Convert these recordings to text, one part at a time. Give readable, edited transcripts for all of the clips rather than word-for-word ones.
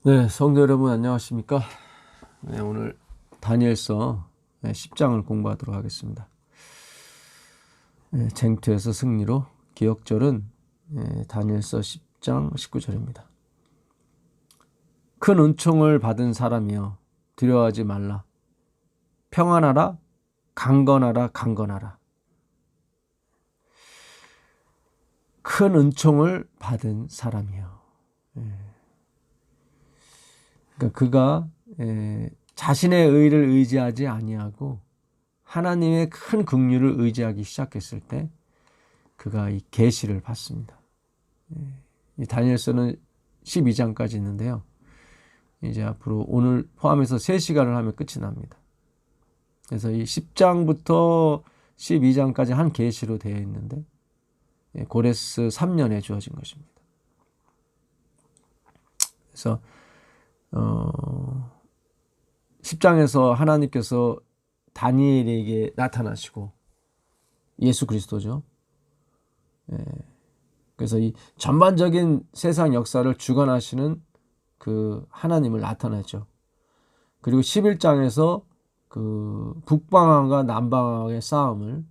네, 성도 여러분 안녕하십니까? 네, 오늘 다니엘서 10장을 공부하도록 하겠습니다. 쟁투에서 승리로 기억절은 다니엘서 10장 19절입니다. 큰 은총을 받은 사람이여 두려워하지 말라. 평안하라, 강건하라, 강건하라. 큰 은총을 받은 사람이여. 그러니까 그가 자신의 의를 의지하지 아니하고 하나님의 큰 긍휼을 의지하기 시작했을 때 그가 이 계시를 받습니다. 이 다니엘서는 12장까지 있는데요. 이제 앞으로 오늘 포함해서 3시간을 하면 끝이 납니다. 그래서 이 10장부터 12장까지 한 계시로 되어 있는데 고레스 3년에 주어진 것입니다. 그래서 10장에서 하나님께서 다니엘에게 나타나시고 예수 그리스도죠. 그래서 이 전반적인 세상 역사를 주관하시는 그 하나님을 나타내죠. 그리고 11장에서 그 북방왕과 남방왕의 싸움을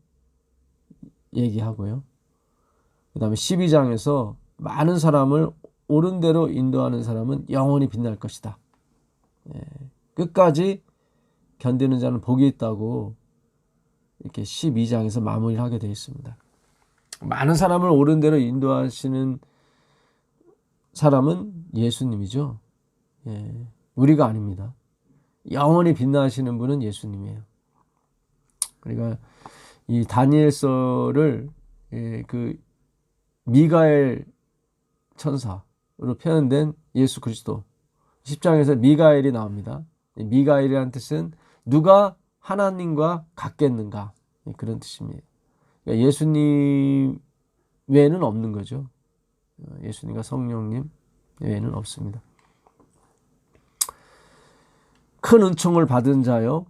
얘기하고요. 그 다음에 12장에서 많은 사람을 옳은 대로 인도하는 사람은 영원히 빛날 것이다. 끝까지 견디는 자는 복이 있다고 이렇게 12장에서 마무리를 하게 되어 있습니다. 많은 사람을 옳은 대로 인도하시는 사람은 예수님이죠. 우리가 아닙니다. 영원히 빛나시는 분은 예수님이에요. 그러니까 이 다니엘서를 그 미가엘 천사로 표현된 예수 그리스도 10장에서 미가엘이 나옵니다. 미가엘이라는 뜻은 누가 하나님과 같겠는가, 그런 뜻입니다. 그러니까 예수님 외에는 없는 거죠. 예수님과 성령님 외에는 없습니다. 큰 은총을 받은 자여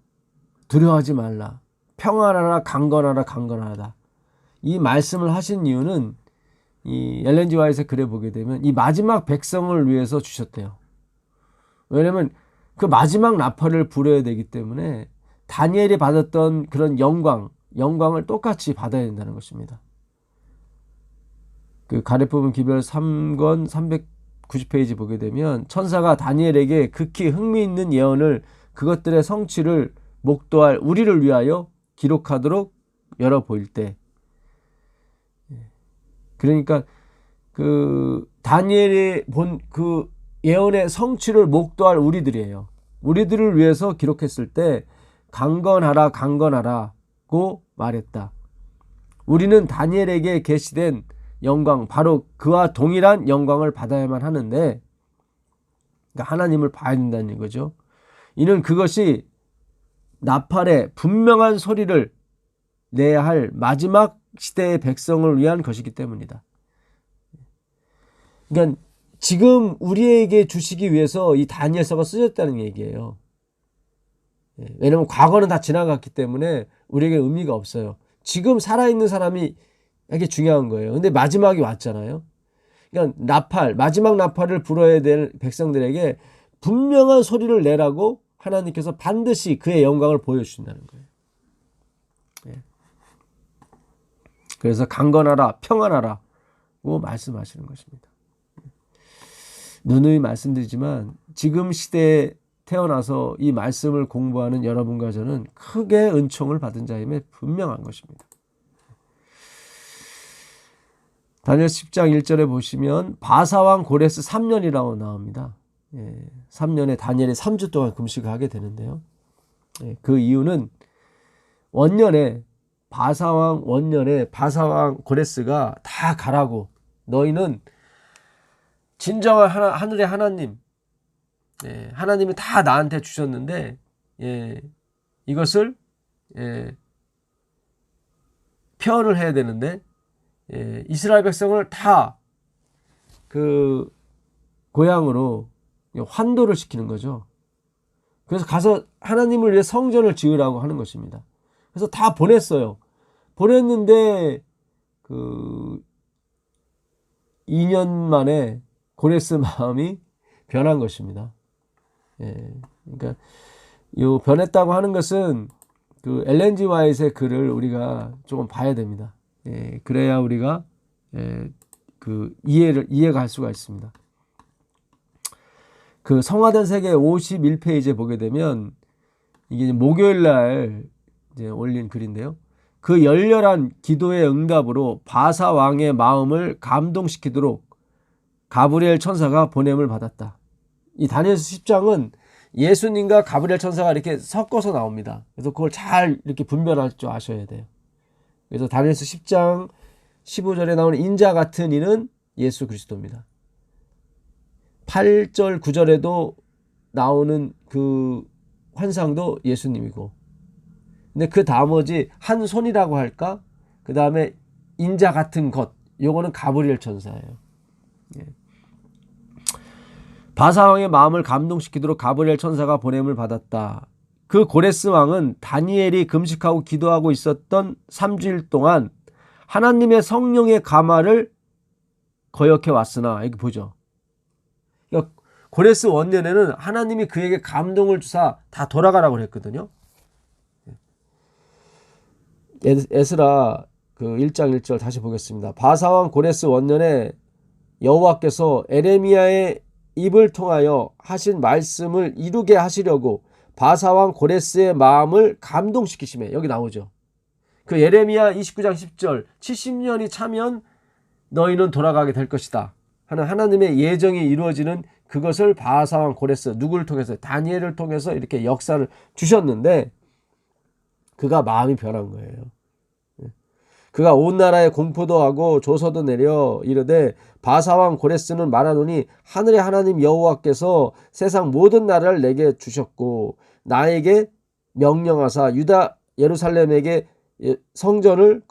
두려워하지 말라. 평안하라, 강건하라, 강건하다. 이 말씀을 하신 이유는 이 엘렌 G 화이트의 글에 보게 되면 이 마지막 백성을 위해서 주셨대요. 왜냐하면 그 마지막 나팔을 불어야 되기 때문에 다니엘이 받았던 그런 영광을 똑같이 받아야 된다는 것입니다. 그 가래 뽑은 기별 3권 390페이지 보게 되면 천사가 다니엘에게 극히 흥미있는 예언을 그것들의 성취를 목도할 우리를 위하여 기록하도록 열어 보일 때, 그러니까 그 다니엘이 본 그 예언의 성취를 목도할 우리들이에요. 우리들을 위해서 기록했을 때 강건하라, 강건하라고 말했다. 우리는 다니엘에게 계시된 영광, 바로 그와 동일한 영광을 받아야만 하는데, 그러니까 하나님을 봐야 된다는 거죠. 이는 그것이 나팔의 분명한 소리를 내야 할 마지막 시대의 백성을 위한 것이기 때문이다. 그러니까 지금 우리에게 주시기 위해서 이 다니엘서가 쓰였다는 얘기예요. 왜냐하면 과거는 다 지나갔기 때문에 우리에게 의미가 없어요. 지금 살아있는 사람이 이게 중요한 거예요. 근데 마지막이 왔잖아요. 그러니까 마지막 나팔을 불어야 될 백성들에게 분명한 소리를 내라고 하나님께서 반드시 그의 영광을 보여주신다는 거예요. 그래서 강건하라, 평안하라고 말씀하시는 것입니다. 누누이 말씀드리지만 지금 시대에 태어나서 이 말씀을 공부하는 여러분과 저는 크게 은총을 받은 자임에 분명한 것입니다. 다니엘 10장 1절에 보시면 바사왕 고레스 3년이라고 나옵니다. 3년에 다니엘이 3주 동안 금식을 하게 되는데요. 그 이유는 바사왕 고레스가 다 가라고, 너희는 진정한 하늘의 하나님, 하나님이 다 나한테 주셨는데 이것을 표현을 해야 되는데 이스라엘 백성을 다 그 고향으로 환도를 시키는 거죠. 그래서 가서 하나님을 위해 성전을 지으라고 하는 것입니다. 그래서 다 보냈어요. 보냈는데 그 2년 만에 고레스 마음이 변한 것입니다. 예, 그러니까 요 변했다고 하는 것은 그 엘렌 G 화이트의 글을 우리가 조금 봐야 됩니다. 예, 그래야 우리가 그 이해가 할 수가 있습니다. 그 성화된 세계 51페이지에 보게 되면 이게 목요일 날 이제 올린 글인데요. 그 열렬한 기도의 응답으로 바사 왕의 마음을 감동시키도록 가브리엘 천사가 보냄을 받았다. 이 다니엘서 10장은 예수님과 가브리엘 천사가 이렇게 섞어서 나옵니다. 그래서 그걸 잘 이렇게 분별할 줄 아셔야 돼요. 그래서 다니엘서 10장 15절에 나오는 인자 같은 이는 예수 그리스도입니다. 8절 9절에도 나오는 그 환상도 예수님이고, 근데 그 나머지 한 손이라고 할까? 그 다음에 인자 같은 것, 요거는 가브리엘 천사예요. 예. 바사왕의 마음을 감동시키도록 가브리엘 천사가 보냄을 받았다. 그 고레스 왕은 다니엘이 금식하고 기도하고 있었던 3주일 동안 하나님의 성령의 감화를 거역해 왔으나, 이거 보죠. 그러니까 고레스 원년에는 하나님이 그에게 감동을 주사 다 돌아가라고 그랬거든요. 에스라 그 1장 1절 다시 보겠습니다. 바사왕 고레스 원년에 여호와께서 에레미야의 입을 통하여 하신 말씀을 이루게 하시려고 바사왕 고레스의 마음을 감동시키시매. 여기 나오죠. 그 예레미야 29장 10절 70년이 차면 너희는 돌아가게 될 것이다 하는 하나님의 예정이 이루어지는 그것을 바사왕 고레스, 누구를 통해서? 다니엘을 통해서 이렇게 역사를 주셨는데 그가 마음이 변한 거예요. 그가 온 나라에 공포도 하고 조서도 내려 이르되 바사왕 고레스는 말하노니 하늘의 하나님 여호와께서 세상 모든 나라를 내게 주셨고 나에게 명령하사 유다 예루살렘에 성전을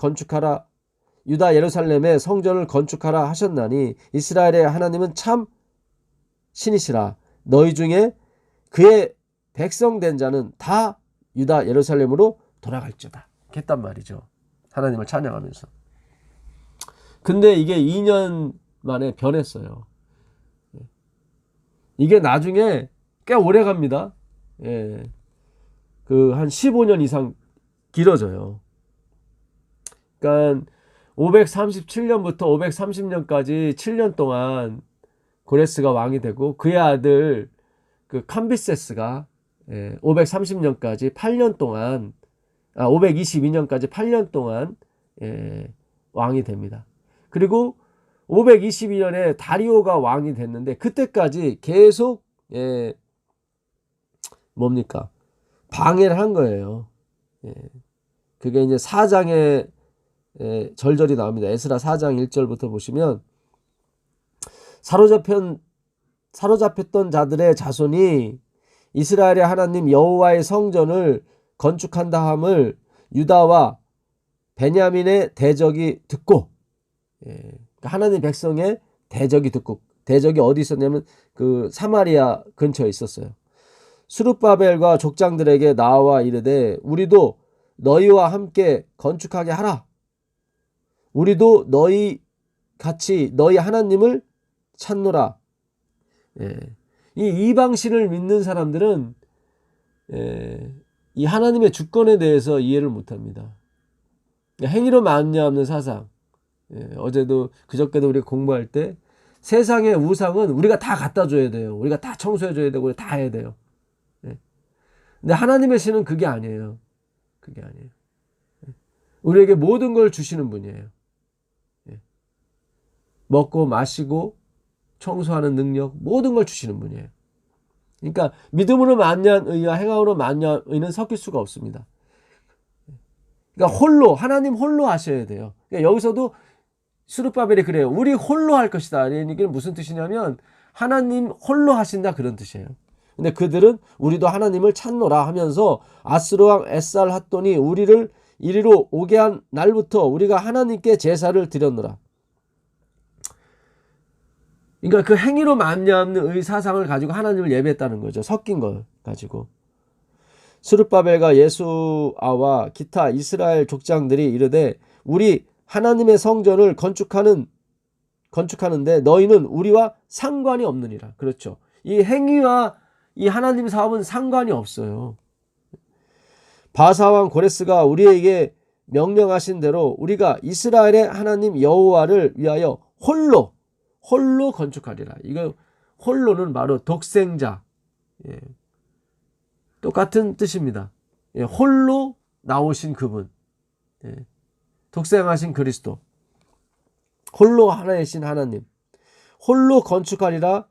건축하라 하셨나니 이스라엘의 하나님은 참 신이시라. 너희 중에 그의 백성 된 자는 다 유다 예루살렘으로 돌아갈지어다 했단 말이죠. 하나님을 찬양하면서. 근데 이게 2년 만에 변했어요. 이게 나중에 꽤 오래 갑니다. 예. 그 한 15년 이상 길어져요. 그러니까 537년부터 530년까지 7년 동안 고레스가 왕이 되고 그의 아들 그 캄비세스가 530년까지 8년 동안 522년까지 8년 동안 왕이 됩니다. 그리고 522년에 다리오가 왕이 됐는데 그때까지 계속 뭡니까? 방해를 한 거예요. 그게 이제 4장에 절절히 나옵니다. 에스라 4장 1절부터 보시면 사로잡혔던 자들의 자손이 이스라엘의 하나님 여호와의 성전을 건축한다 함을 유다와 베냐민의 대적이 듣고, 하나님 백성의 대적이 듣고, 대적이 어디 있었냐면 그 사마리아 근처에 있었어요. 스룹바벨과 족장들에게 나와 이르되 우리도 너희와 함께 건축하게 하라. 우리도 너희 같이 너희 하나님을 찾노라. 이 이방신을 믿는 사람들은 이 하나님의 주권에 대해서 이해를 못합니다. 행위로 말미암는 사상. 어제도 그저께도 우리가 공부할 때 세상의 우상은 우리가 다 갖다 줘야 돼요. 우리가 다 청소해 줘야 되고 다 해야 돼요. 근데 하나님의 신은 그게 아니에요. 그게 아니에요. 우리에게 모든 걸 주시는 분이에요. 먹고 마시고 청소하는 능력 모든 걸 주시는 분이에요. 그러니까 믿음으로 만난 의와 행함으로 만난 의는 섞일 수가 없습니다. 그러니까 홀로 하나님 홀로 하셔야 돼요. 그러니까 여기서도 스룹바벨이 그래요. 우리 홀로 할 것이다. 이게 무슨 뜻이냐면 하나님 홀로 하신다 그런 뜻이에요. 근데 그들은 우리도 하나님을 찾노라 하면서 아스르왕 에살 핫돈이 우리를 이리로 오게 한 날부터 우리가 하나님께 제사를 드렸노라. 그러니까 그 행위로 말미암는 의 사상을 가지고 하나님을 예배했다는 거죠. 섞인 걸 가지고. 스룹바벨과 예수아와 기타 이스라엘 족장들이 이르되 우리 하나님의 성전을 건축하는데 너희는 우리와 상관이 없느니라. 그렇죠. 이 행위와 이 하나님 사업은 상관이 없어요. 바사왕 고레스가 우리에게 명령하신 대로 우리가 이스라엘의 하나님 여호와를 위하여 홀로 건축하리라. 이거 홀로는 바로 독생자, 예, 똑같은 뜻입니다. 예, 홀로 나오신 그분, 예, 독생하신 그리스도, 홀로 하나이신 하나님, 홀로 건축하리라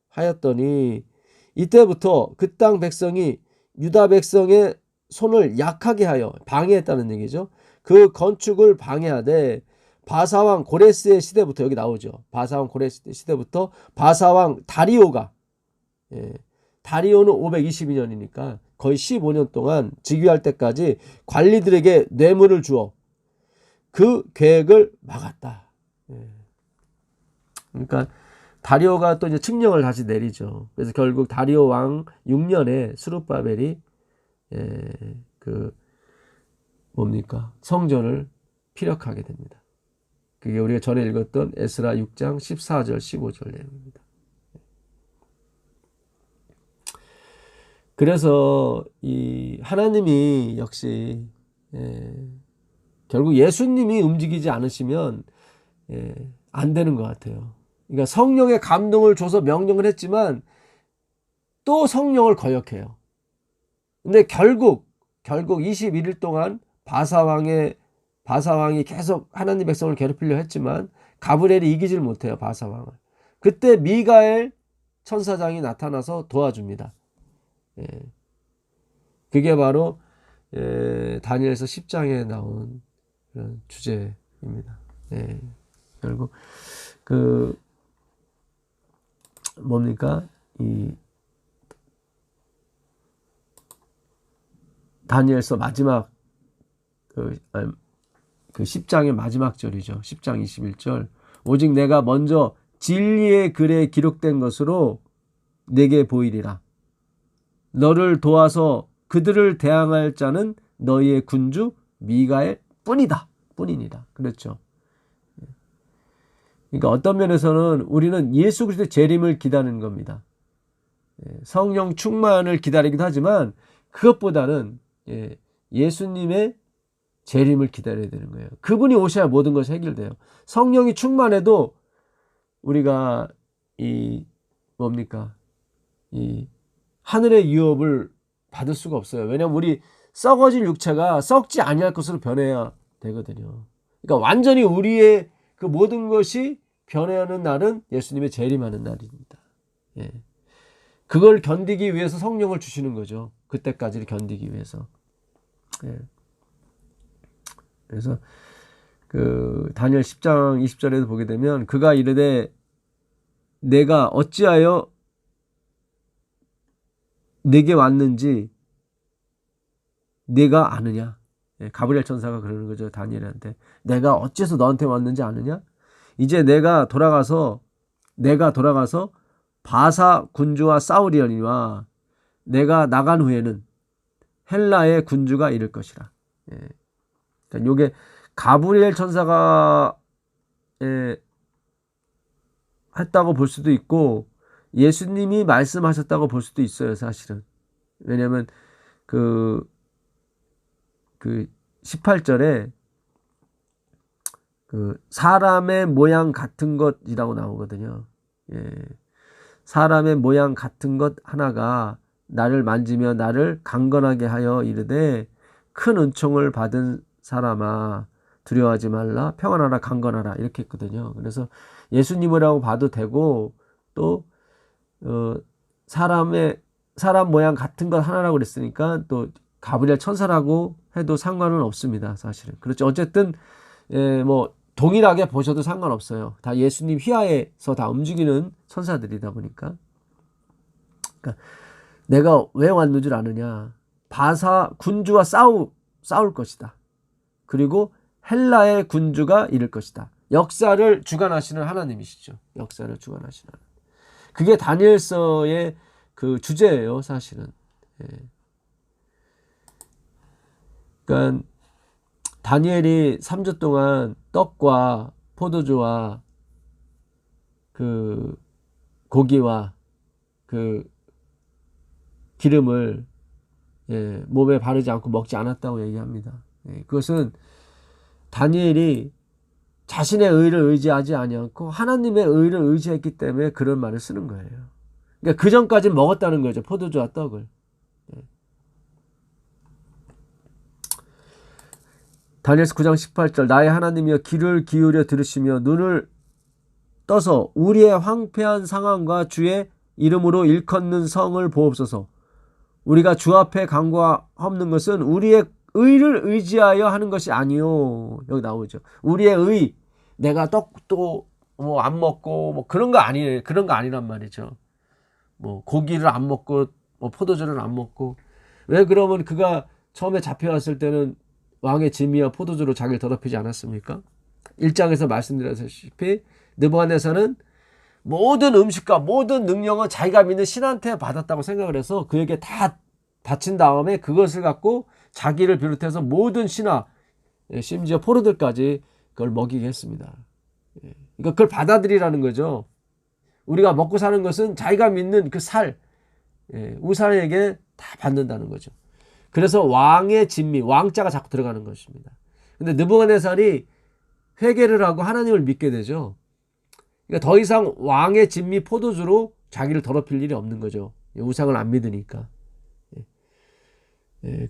하였더니 이때부터 그 땅 백성이 유다 백성의 손을 약하게 하여 방해했다는 얘기죠. 그 건축을 방해하되 바사왕 고레스의 시대부터, 여기 나오죠. 바사왕 고레스 시대부터 바사왕 다리오가, 예, 다리오는 522년이니까 거의 15년 동안 즉위할 때까지 관리들에게 뇌물을 주어 그 계획을 막았다. 예. 그러니까 다리오가 또 이제 칙령을 다시 내리죠. 그래서 결국 다리오 왕 6년에 스룹바벨이, 예, 그 뭡니까? 성전을 피력하게 됩니다. 그게 우리가 전에 읽었던 에스라 6장 14절 15절 내용입니다. 그래서 이 하나님이 역시, 예, 결국 예수님이 움직이지 않으시면, 예, 안 되는 것 같아요. 그러니까 성령의 감동을 줘서 명령을 했지만 또 성령을 거역해요. 근데 결국 21일 동안 바사왕이 계속 하나님 백성을 괴롭히려 했지만 가브리엘이 이기질 못해요, 바사왕을. 그때 미가엘 천사장이 나타나서 도와줍니다. 예. 그게 바로, 예, 다니엘서 10장에 나온 그런 주제입니다. 예. 결국 그 뭡니까? 이 다니엘서 마지막 그 10장의 마지막 절이죠. 10장 21절. 오직 내가 먼저 진리의 글에 기록된 것으로 내게 보이리라. 너를 도와서 그들을 대항할 자는 너희의 군주 미가엘 뿐이니라. 그렇죠. 그러니까 어떤 면에서는 우리는 예수 그리스도의 재림을 기다리는 겁니다. 성령 충만을 기다리기도 하지만 그것보다는, 예, 예수님의 재림을 기다려야 되는 거예요. 그분이 오셔야 모든 것이 해결돼요. 성령이 충만해도 우리가 이 하늘의 유업을 받을 수가 없어요. 왜냐하면 우리 썩어질 육체가 썩지 아니할 것으로 변해야 되거든요. 그러니까 완전히 우리의 그 모든 것이 변해하는 날은 예수님의 재림하는 날입니다. 예. 그걸 견디기 위해서 성령을 주시는 거죠. 그때까지를 견디기 위해서. 예. 그래서 그 다니엘 10장 20절에도 보게 되면 그가 이르되 내가 어찌하여 내게 왔는지 네가 아느냐. 예, 가브리엘 천사가 그러는 거죠. 다니엘한테. 내가 어째서 너한테 왔는지 아느냐? 이제 내가 돌아가서 바사 군주와 싸우리니와 내가 나간 후에는 헬라의 군주가 이를 것이라. 예. 그러니까 요게 가브리엘 천사가, 예, 했다고 볼 수도 있고 예수님이 말씀하셨다고 볼 수도 있어요, 사실은. 왜냐하면 그 18절에 그 사람의 모양 같은 것이라고 나오거든요. 예. 사람의 모양 같은 것 하나가 나를 만지며 나를 강건하게 하여 이르되 큰 은총을 받은 사람아 두려워하지 말라 평안하라 강건하라 이렇게 했거든요. 그래서 예수님이라고 봐도 되고 또 사람 모양 같은 것 하나라고 그랬으니까 또 가브리엘 천사라고 해도 상관은 없습니다. 사실은. 그렇죠. 어쨌든, 예, 뭐 동일하게 보셔도 상관없어요. 다 예수님 휘하에서 다 움직이는 천사들이다 보니까. 그러니까 내가 왜 왔는 줄 아느냐. 바사 군주와 싸울 것이다. 그리고 헬라의 군주가 이를 것이다. 역사를 주관하시는 하나님이시죠. 역사를 주관하시는 하나님. 그게 다니엘서의 그 주제예요, 사실은. 예. 그러니까 다니엘이 3주 동안 떡과 포도주와 그 고기와 그 기름을 몸에 바르지 않고 먹지 않았다고 얘기합니다. 그것은 다니엘이 자신의 의를 의지하지 아니었고 하나님의 의를 의지했기 때문에 그런 말을 쓰는 거예요. 그러니까 그 전까지는 먹었다는 거죠. 포도주와 떡을. 다니엘서 9장 18절 나의 하나님이여 귀를 기울여 들으시며 눈을 떠서 우리의 황폐한 상황과 주의 이름으로 일컫는 성을 보옵소서. 우리가 주 앞에 간구하옵는 것은 우리의 의를 의지하여 하는 것이 아니요. 여기 나오죠. 우리의 의, 내가 떡도 뭐 안 먹고 뭐 그런 거 아니에요. 그런 거 아니란 말이죠. 뭐 고기를 안 먹고 뭐 포도주를 안 먹고. 왜 그러면 그가 처음에 잡혀왔을 때는 왕의 진미와 포도주로 자기를 더럽히지 않았습니까? 1장에서 말씀드렸다시피 느부갓네살은 모든 음식과 모든 능력은 자기가 믿는 신한테 받았다고 생각을 해서 그에게 다 바친 다음에 그것을 갖고 자기를 비롯해서 모든 신하, 심지어 포로들까지 그걸 먹이게 했습니다. 그러니까 그걸 받아들이라는 거죠. 우리가 먹고 사는 것은 자기가 믿는 그 살, 우상에게 다 받는다는 거죠. 그래서 왕의 진미, 왕자가 자꾸 들어가는 것입니다. 근데 느부갓네살이 회개를 하고 하나님을 믿게 되죠. 그러니까 더 이상 왕의 진미 포도주로 자기를 더럽힐 일이 없는 거죠. 우상을 안 믿으니까.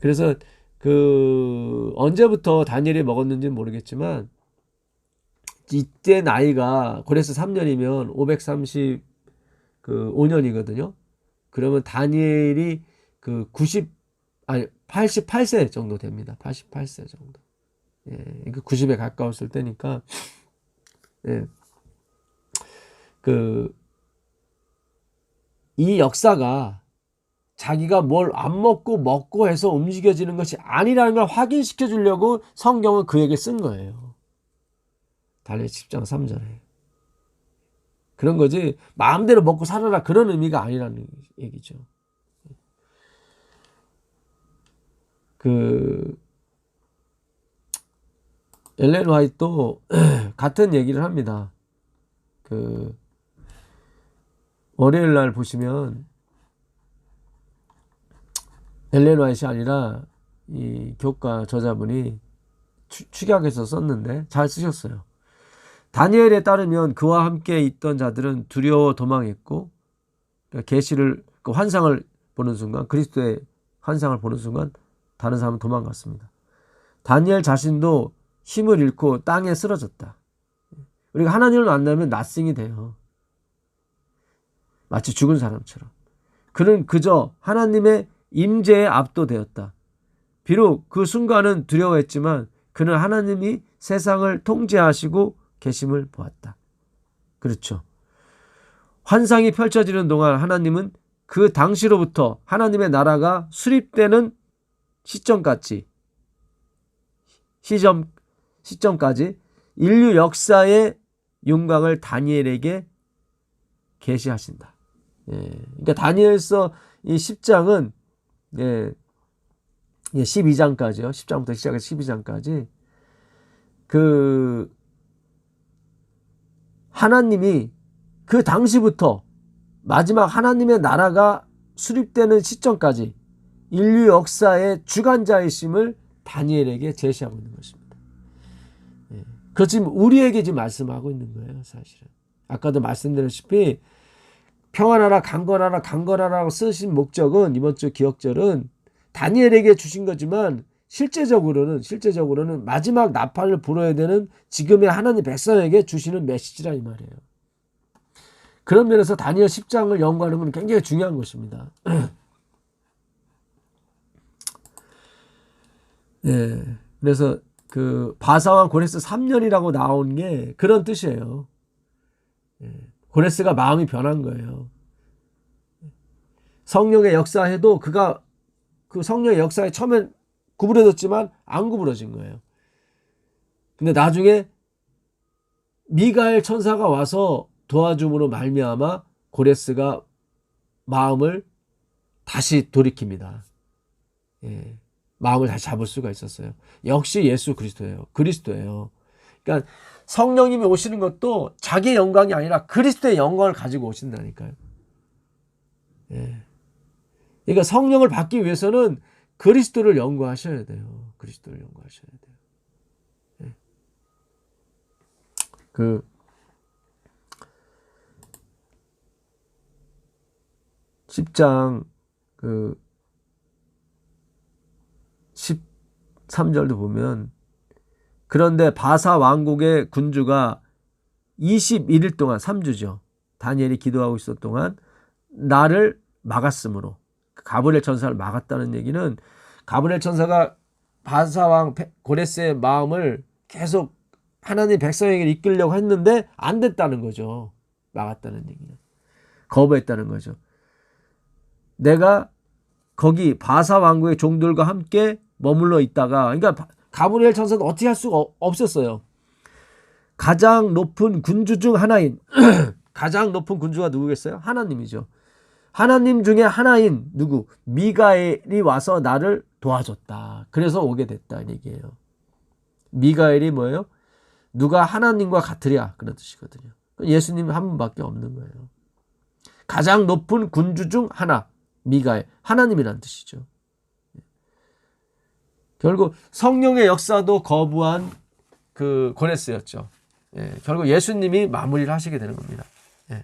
그래서 그 언제부터 다니엘이 먹었는지는 모르겠지만 이때 나이가 고레스 3년이면 535년이거든요. 그러면 다니엘이 그 88세 정도 됩니다. 88세 정도. 그 90에 가까웠을 때니까 이 역사가 자기가 뭘 안 먹고 해서 움직여지는 것이 아니라는 걸 확인시켜 주려고 성경은 그에게 쓴 거예요. 다니엘 10장 3절에. 그런 거지 마음대로 먹고 살아라 그런 의미가 아니라는 얘기죠. 엘렌 화이트도 같은 얘기를 합니다. 월요일 날 보시면 엘렌 화이트이 아니라 이 교과 저자분이 축약해서 썼는데 잘 쓰셨어요. 다니엘에 따르면 그와 함께 있던 자들은 두려워 도망했고 계시를 그 환상을 보는 순간 그리스도의 환상을 보는 순간 다른 사람은 도망갔습니다. 다니엘 자신도 힘을 잃고 땅에 쓰러졌다. 우리가 하나님을 만나면 낫싱이 돼요. 마치 죽은 사람처럼. 그는 그저 하나님의 임재에 압도되었다. 비록 그 순간은 두려워했지만 그는 하나님이 세상을 통제하시고 계심을 보았다. 그렇죠. 환상이 펼쳐지는 동안 하나님은 그 당시로부터 하나님의 나라가 수립되는 시점까지 인류 역사의 영광을 다니엘에게 계시하신다. 그러니까 다니엘서 이 10장은 12장까지요. 10장부터 시작해서 12장까지 그 하나님이 그 당시부터 마지막 하나님의 나라가 수립되는 시점까지 인류 역사의 주관자이심을 다니엘에게 제시하고 있는 것입니다. 그 지금 우리에게 지금 말씀하고 있는 거예요, 사실은. 아까도 말씀드렸다시피 평안하라 강건하라고 쓰신 목적은 이번 주 기억절은 다니엘에게 주신 거지만 실제적으로는 마지막 나팔을 불어야 되는 지금의 하나님 백성에게 주시는 메시지라 이 말이에요. 그런 면에서 다니엘 10장을 연구하는 건 굉장히 중요한 것입니다. 그래서 그 바사왕 고레스 3년이라고 나온 게 그런 뜻이에요. 고레스가 마음이 변한 거예요. 성령의 역사에도 그가 그 성령의 역사에 처음엔 구부러졌지만 안 구부러진 거예요. 근데 나중에 미가엘 천사가 와서 도와줌으로 말미암아 고레스가 마음을 다시 돌이킵니다. 마음을 다시 잡을 수가 있었어요. 역시 예수 그리스도예요. 그러니까 성령님이 오시는 것도 자기의 영광이 아니라 그리스도의 영광을 가지고 오신다니까요. 예. 그러니까 성령을 받기 위해서는 그리스도를 연구하셔야 돼요. 그리스도를 연구하셔야 돼요. 예. 그 10장 그 13절도 보면 그런데 바사 왕국의 군주가 21일 동안 3주죠. 다니엘이 기도하고 있었던 동안 나를 막았으므로 가브리엘 천사를 막았다는 얘기는 가브리엘 천사가 바사 왕 고레스의 마음을 계속 하나님 백성에게 이끌려고 했는데 안 됐다는 거죠. 막았다는 얘기는. 거부했다는 거죠. 내가 거기 바사 왕국의 종들과 함께 머물러 있다가 그러니까 가브리엘 천사는 어떻게 할 수가 없었어요. 가장 높은 군주 중 하나인 가장 높은 군주가 누구겠어요? 하나님이죠. 하나님 중에 하나인 누구? 미가엘이 와서 나를 도와줬다. 그래서 오게 됐다 얘기예요. 미가엘이 뭐예요? 누가 하나님과 같으랴 그런 뜻이거든요. 예수님 한 분밖에 없는 거예요. 가장 높은 군주 중 하나 미가엘 하나님이란 뜻이죠. 결국 성령의 역사도 거부한 그 고레스였죠. 예, 결국 예수님이 마무리를 하시게 되는 겁니다. 예.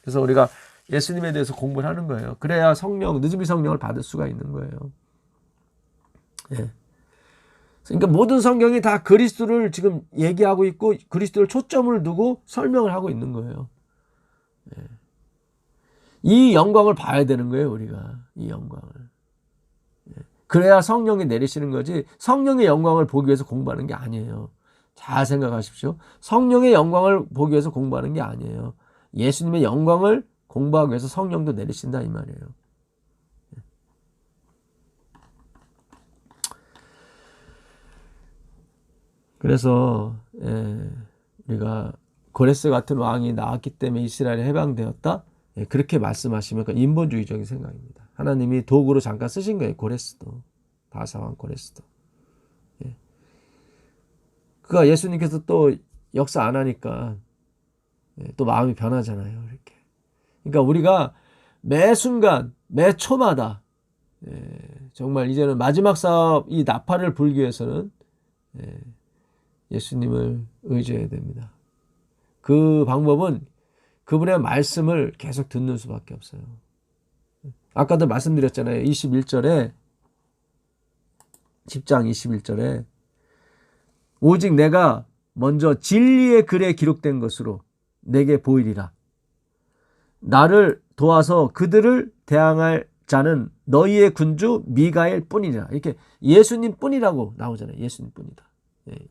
그래서 우리가 예수님에 대해서 공부를 하는 거예요. 그래야 늦은비 성령을 받을 수가 있는 거예요. 예. 그러니까 모든 성경이 다 그리스도를 지금 얘기하고 있고 그리스도를 초점을 두고 설명을 하고 있는 거예요. 예. 이 영광을 봐야 되는 거예요, 우리가. 이 영광을. 예. 그래야 성령이 내리시는 거지 성령의 영광을 보기 위해서 공부하는 게 아니에요. 잘 생각하십시오. 성령의 영광을 보기 위해서 공부하는 게 아니에요. 예수님의 영광을 공부하기 위해서 성령도 내리신다 이 말이에요. 그래서 우리가 고레스 같은 왕이 나왔기 때문에 이스라엘이 해방되었다. 그렇게 말씀하시면 인본주의적인 생각입니다. 하나님이 도구로 잠깐 쓰신 거예요. 고레스도. 바사왕 고레스도. 그가 예수님께서 또 역사 안 하니까 또 마음이 변하잖아요. 이렇게. 그러니까 우리가 매 순간, 매 초마다 정말 이제는 마지막 사업 이 나팔을 불기 위해서는 예수님을 의지해야 됩니다. 그 방법은 그분의 말씀을 계속 듣는 수밖에 없어요. 아까도 말씀드렸잖아요. 21절에 10장 21절에 오직 내가 먼저 진리의 글에 기록된 것으로 내게 보이리라. 나를 도와서 그들을 대항할 자는 너희의 군주 미가엘 뿐이라. 이렇게 예수님 뿐이라고 나오잖아요. 예수님 뿐이다.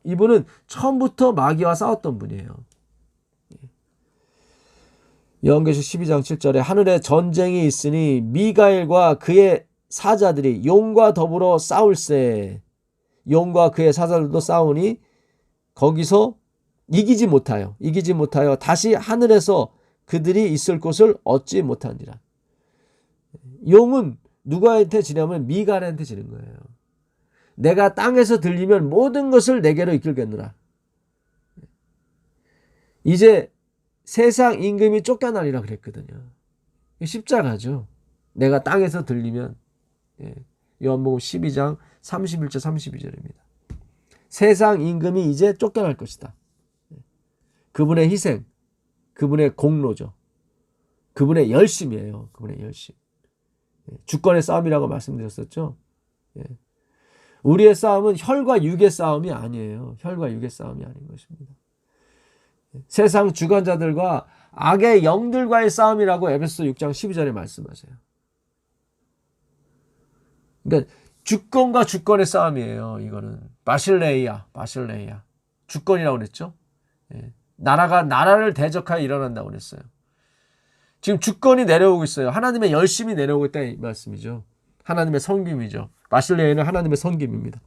이분은 처음부터 마귀와 싸웠던 분이에요. 요한계시록 12장 7절에 하늘에 전쟁이 있으니 미가엘과 그의 사자들이 용과 더불어 싸울세. 용과 그의 사자들도 싸우니 거기서 이기지 못하여 다시 하늘에서 그들이 있을 곳을 얻지 못하니라. 용은 누구한테 지냐면 미가엘한테 지는 거예요. 내가 땅에서 들리면 모든 것을 내게로 이끌겠노라. 이제 세상 임금이 쫓겨나리라 그랬거든요. 십자가죠. 내가 땅에서 들리면. 요한복음 12장 31절 32절입니다. 세상 임금이 이제 쫓겨날 것이다. 그분의 희생, 그분의 공로죠. 그분의 열심이에요. 그분의 열심. 주권의 싸움이라고 말씀드렸었죠. 우리의 싸움은 혈과 육의 싸움이 아니에요. 혈과 육의 싸움이 아닌 것입니다. 세상 주관자들과 악의 영들과의 싸움이라고 에베소 6장 12절에 말씀하세요. 그러니까 주권과 주권의 싸움이에요. 이거는 바실레이아 주권이라고 그랬죠. 나라가 나라를 대적하여 일어난다고 그랬어요. 지금 주권이 내려오고 있어요. 하나님의 열심이 내려오고 있다는 이 말씀이죠. 하나님의 섬김이죠. 바실레이아는 하나님의 섬김입니다.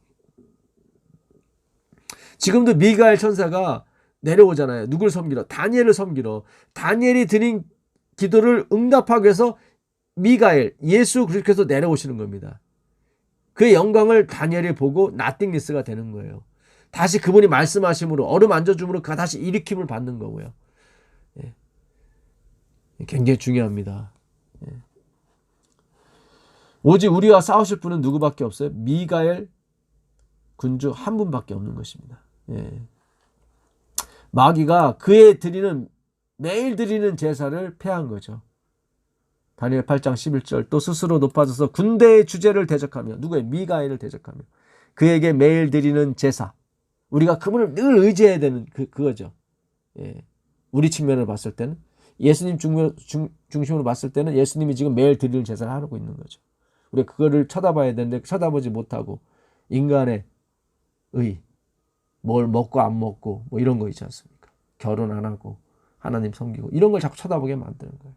지금도 미가엘 천사가 내려오잖아요. 누굴 섬기러? 다니엘을 섬기러. 다니엘이 드린 기도를 응답하기 위해서 미가엘, 예수 그리스도께서 내려오시는 겁니다. 그 영광을 다니엘이 보고 나띵리스가 되는 거예요. 다시 그분이 말씀하심으로 얼음 안져줌으로 그가 다시 일으킴을 받는 거고요. 굉장히 중요합니다. 오직 우리와 싸우실 분은 누구밖에 없어요? 미가엘 군주 한 분밖에 없는 것입니다. 예. 마귀가 매일 드리는 제사를 폐한 거죠. 다니엘 8장 11절 또 스스로 높아져서 군대의 주제를 대적하며 누구의 미가엘을 대적하며 그에게 매일 드리는 제사 우리가 그분을 늘 의지해야 되는 그거죠. 예. 우리 측면을 봤을 때는 예수님 중심으로 봤을 때는 예수님이 지금 매일 드리는 제사를 하고 있는 거죠. 우리가 그거를 쳐다봐야 되는데 쳐다보지 못하고 인간의 뭘 먹고 안 먹고 뭐 이런 거 있지 않습니까? 결혼 안 하고 하나님 섬기고 이런 걸 자꾸 쳐다보게 만드는 거예요.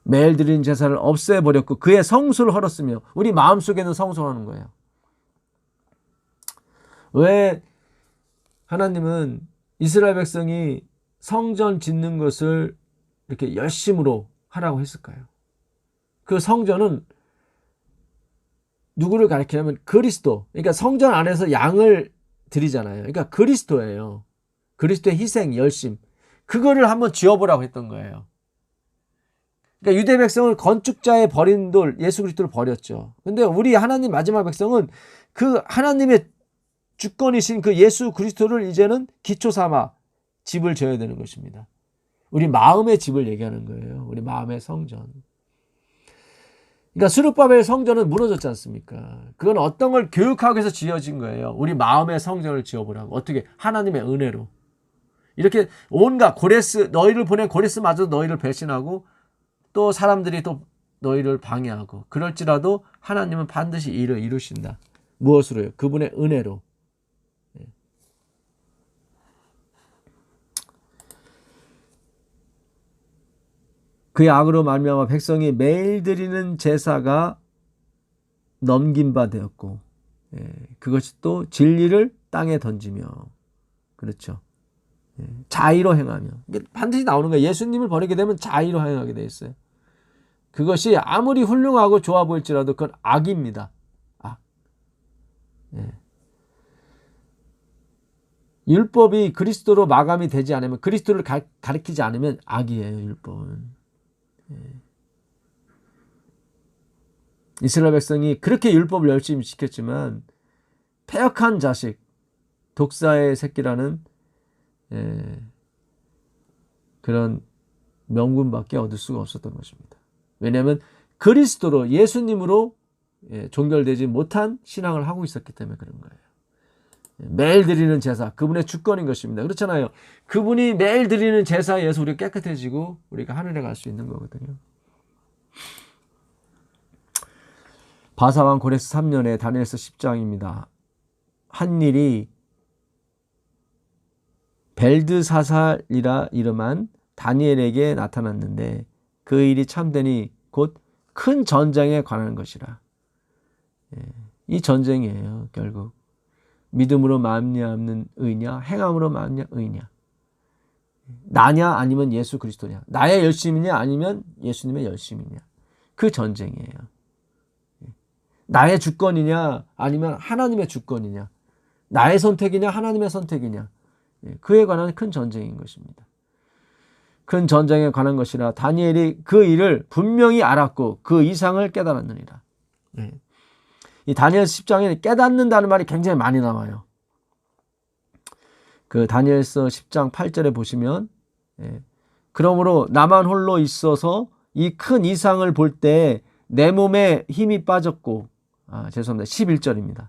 매일 드리는 제사를 없애버렸고 그의 성수를 헐었으며 우리 마음속에는 성소하는 거예요. 왜 하나님은 이스라엘 백성이 성전 짓는 것을 이렇게 열심으로 하라고 했을까요? 그 성전은 누구를 가리키냐면 그리스도. 그러니까 성전 안에서 양을 드리잖아요. 그러니까 그리스도예요. 그리스도의 희생, 열심. 그거를 한번 지어보라고 했던 거예요. 그러니까 유대 백성은 건축자의 버린 돌, 예수 그리스도를 버렸죠. 근데 우리 하나님 마지막 백성은 그 하나님의 주권이신 그 예수 그리스도를 이제는 기초 삼아 집을 지어야 되는 것입니다. 우리 마음의 집을 얘기하는 거예요. 우리 마음의 성전. 그러니까 스룹바벨 성전은 무너졌지 않습니까? 그건 어떤 걸 교육하기 위해서 지어진 거예요. 우리 마음의 성전을 지어보라고. 어떻게? 하나님의 은혜로. 이렇게 온갖 너희를 보낸 고레스마저도 너희를 배신하고 또 사람들이 또 너희를 방해하고 그럴지라도 하나님은 반드시 일을 이루신다. 무엇으로요? 그분의 은혜로. 그의 악으로 말미암아 백성이 매일 드리는 제사가 넘긴 바 되었고 그것이 또 진리를 땅에 던지며 그렇죠. 자의로 행하며 반드시 나오는 거예요. 예수님을 버리게 되면 자의로 행하게 돼 있어요. 그것이 아무리 훌륭하고 좋아 보일지라도 그건 악입니다. 악. 율법이 그리스도로 마감이 되지 않으면 그리스도를 가리키지 않으면 악이에요. 율법은. 이스라엘 백성이 그렇게 율법을 열심히 지켰지만 패역한 자식, 독사의 새끼라는 그런 명분밖에 얻을 수가 없었던 것입니다. 왜냐하면 그리스도로 예수님으로 종결되지 못한 신앙을 하고 있었기 때문에 그런 거예요. 매일 드리는 제사, 그분의 주권인 것입니다. 그렇잖아요. 그분이 매일 드리는 제사에 의해서 우리가 깨끗해지고 우리가 하늘에 갈 수 있는 거거든요. 바사왕 고레스 3년에 다니엘서 10장입니다. 한 일이 벨드사살이라 이름한 다니엘에게 나타났는데 그 일이 참되니 곧 큰 전쟁에 관한 것이라. 이 전쟁이에요. 결국 믿음으로 말미암는 의냐 행함으로 말미암는 의냐, 나냐 아니면 예수 그리스도냐, 나의 열심이냐 아니면 예수님의 열심이냐, 그 전쟁이에요. 나의 주권이냐 아니면 하나님의 주권이냐, 나의 선택이냐 하나님의 선택이냐, 그에 관한 큰 전쟁인 것입니다. 큰 전쟁에 관한 것이라 다니엘이 그 일을 분명히 알았고 그 이상을 깨달았느니라. 이 다니엘 10장에 깨닫는다는 말이 굉장히 많이 나와요. 그 다니엘서 10장 8절에 보시면 그러므로 나만 홀로 있어서 이 큰 이상을 볼 때 내 몸에 힘이 빠졌고 죄송합니다. 11절입니다.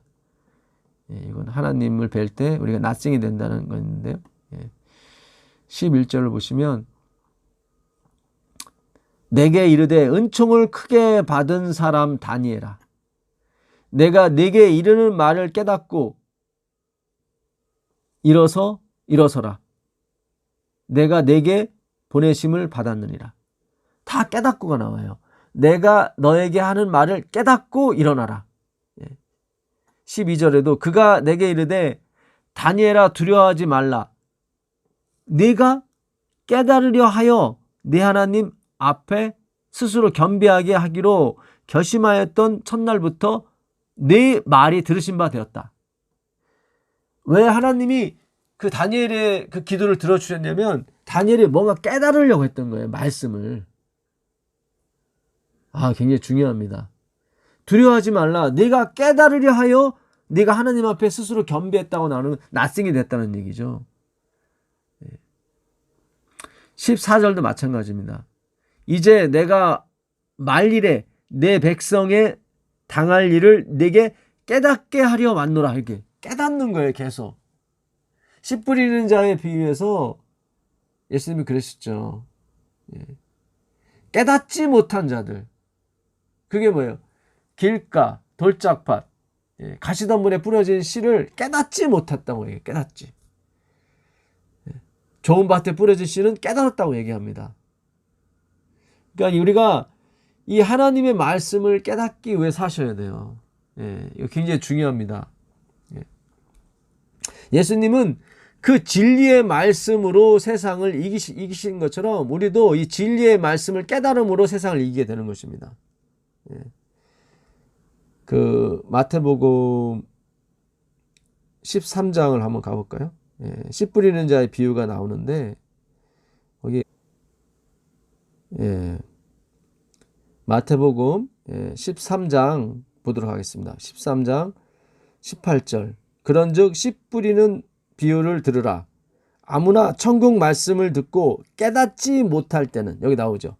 이건 하나님을 뵐 때 우리가 낯섦이 된다는 건데요. 11절을 보시면 내게 이르되 은총을 크게 받은 사람 다니엘아, 내가 네게 이르는 말을 깨닫고 일어서라. 내가 네게 보내심을 받았느니라. 다 깨닫고가 나와요. 내가 너에게 하는 말을 깨닫고 일어나라. 12절에도 그가 내게 이르되 다니엘아 두려워하지 말라. 네가 깨달으려 하여 네 하나님 앞에 스스로 겸비하게 하기로 결심하였던 첫날부터 네 말이 들으신 바 되었다. 왜 하나님이 그 다니엘의 그 기도를 들어주셨냐면 다니엘이 뭔가 깨달으려고 했던 거예요. 말씀을. 굉장히 중요합니다. 두려워하지 말라. 네가 깨달으려 하여 네가 하나님 앞에 스스로 겸비했다고 나는 낫생이 됐다는 얘기죠. 14절도 마찬가지입니다. 이제 내가 말일에 내 백성의 당할 일을 내게 깨닫게 하려 왔노라. 이렇게 깨닫는 거예요. 계속. 씨 뿌리는 자에 비유해서 예수님이 그러셨죠. 깨닫지 못한 자들. 그게 뭐예요? 길가, 돌짝밭, 가시덤불에 뿌려진 씨를 깨닫지 못했다고 얘기해요. 깨닫지. 좋은 밭에 뿌려진 씨는 깨달았다고 얘기합니다. 그러니까 우리가 이 하나님의 말씀을 깨닫기 위해 사셔야 돼요. 이거 굉장히 중요합니다. 예수님은 그 진리의 말씀으로 세상을 이기신 것처럼 우리도 이 진리의 말씀을 깨달음으로 세상을 이기게 되는 것입니다. 그 마태복음 13장을 한번 가볼까요? 씨 뿌리는 자의 비유가 나오는데 거기 마태복음 13장 보도록 하겠습니다. 13장 18절. 그런즉 씨 뿌리는 비유를 들으라. 아무나 천국 말씀을 듣고 깨닫지 못할 때는, 여기 나오죠.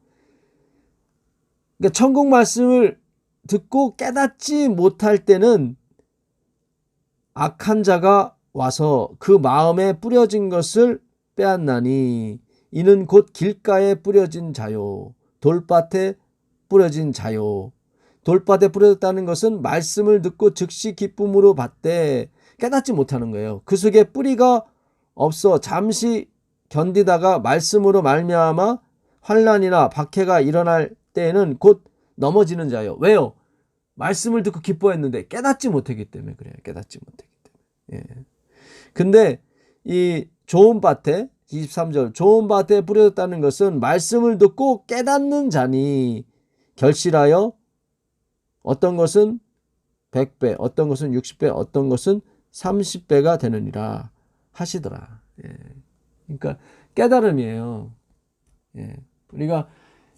그러니까 천국 말씀을 듣고 깨닫지 못할 때는 악한 자가 와서 그 마음에 뿌려진 것을 빼앗나니 이는 곧 길가에 뿌려진 자요 돌밭에 뿌려진 자요. 돌밭에 뿌려졌다는 것은 말씀을 듣고 즉시 기쁨으로 받되 깨닫지 못하는 거예요. 그 속에 뿌리가 없어 잠시 견디다가 말씀으로 말미암아 환난이나 박해가 일어날 때에는 곧 넘어지는 자요. 왜요? 말씀을 듣고 기뻐했는데 깨닫지 못했기 때문에 그래요. 깨닫지 못했기 때문에. 근데 이 좋은 밭에 23절 좋은 밭에 뿌려졌다는 것은 말씀을 듣고 깨닫는 자니 결실하여 어떤 것은 100배, 어떤 것은 60배, 어떤 것은 30배가 되느니라 하시더라. 그러니까 깨달음이에요. 우리가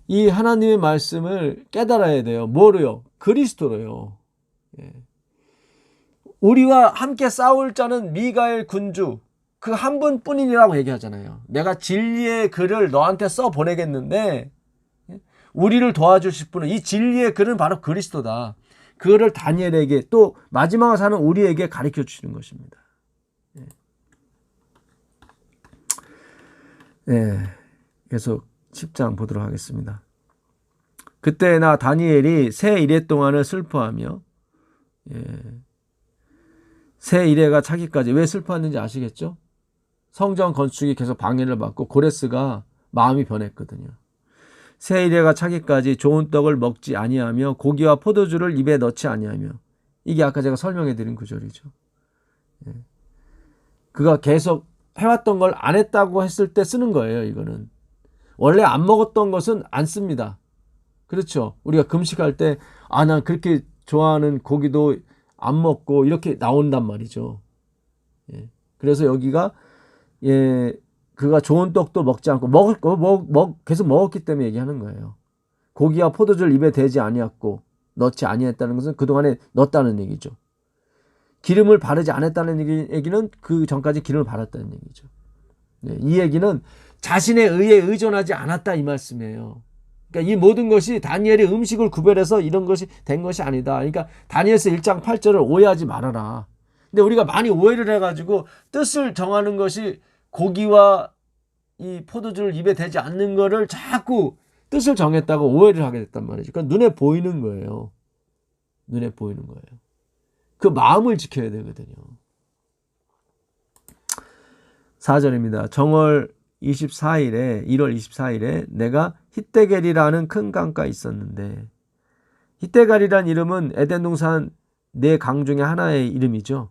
이 하나님의 말씀을 깨달아야 돼요. 뭐로요? 그리스도로요. 우리와 함께 싸울 자는 미가엘 군주 그 한 분뿐이라고 얘기하잖아요. 내가 진리의 글을 너한테 써 보내겠는데 우리를 도와주실 분은 이 진리의 글은 바로 그리스도다. 그거를 다니엘에게 또 마지막에 사는 우리에게 가르쳐 주시는 것입니다. 계속 10장 보도록 하겠습니다. 그때 나 다니엘이 새 이래 동안을 슬퍼하며 새 이래가 차기까지 왜 슬퍼했는지 아시겠죠? 성전 건축이 계속 방해를 받고 고레스가 마음이 변했거든요. 새 이래가 차기까지 좋은 떡을 먹지 아니하며 고기와 포도주를 입에 넣지 아니하며 이게 아까 제가 설명해 드린 구절이죠. 그가 계속 해왔던 걸 안 했다고 했을 때 쓰는 거예요. 이거는 원래 안 먹었던 것은 안 씁니다. 그렇죠. 우리가 금식할 때 난 그렇게 좋아하는 고기도 안 먹고 이렇게 나온단 말이죠. 그래서 여기가 그가 좋은 떡도 먹지 않고 계속 먹었기 때문에 얘기하는 거예요. 고기와 포도주를 입에 대지 아니했고 넣지 아니했다는 것은 그동안에 넣었다는 얘기죠. 기름을 바르지 않았다는 얘기는 그 전까지 기름을 바랐다는 얘기죠. 이 얘기는 자신의 의에 의존하지 않았다 이 말씀이에요. 그러니까 이 모든 것이 다니엘이 음식을 구별해서 이런 것이 된 것이 아니다. 그러니까 다니엘서 1장 8절을 오해하지 말아라. 근데 우리가 많이 오해를 해가지고 뜻을 정하는 것이 고기와 이 포도주를 입에 대지 않는 거를 자꾸 뜻을 정했다고 오해를 하게 됐단 말이죠. 그러니까 눈에 보이는 거예요. 눈에 보이는 거예요. 그 마음을 지켜야 되거든요. 4절입니다. 정월 24일에 1월 24일에 내가 hittegel이라는 큰 강가에 있었는데 hittegel이란 이름은 에덴 동산 네 강 중에 하나의 이름이죠.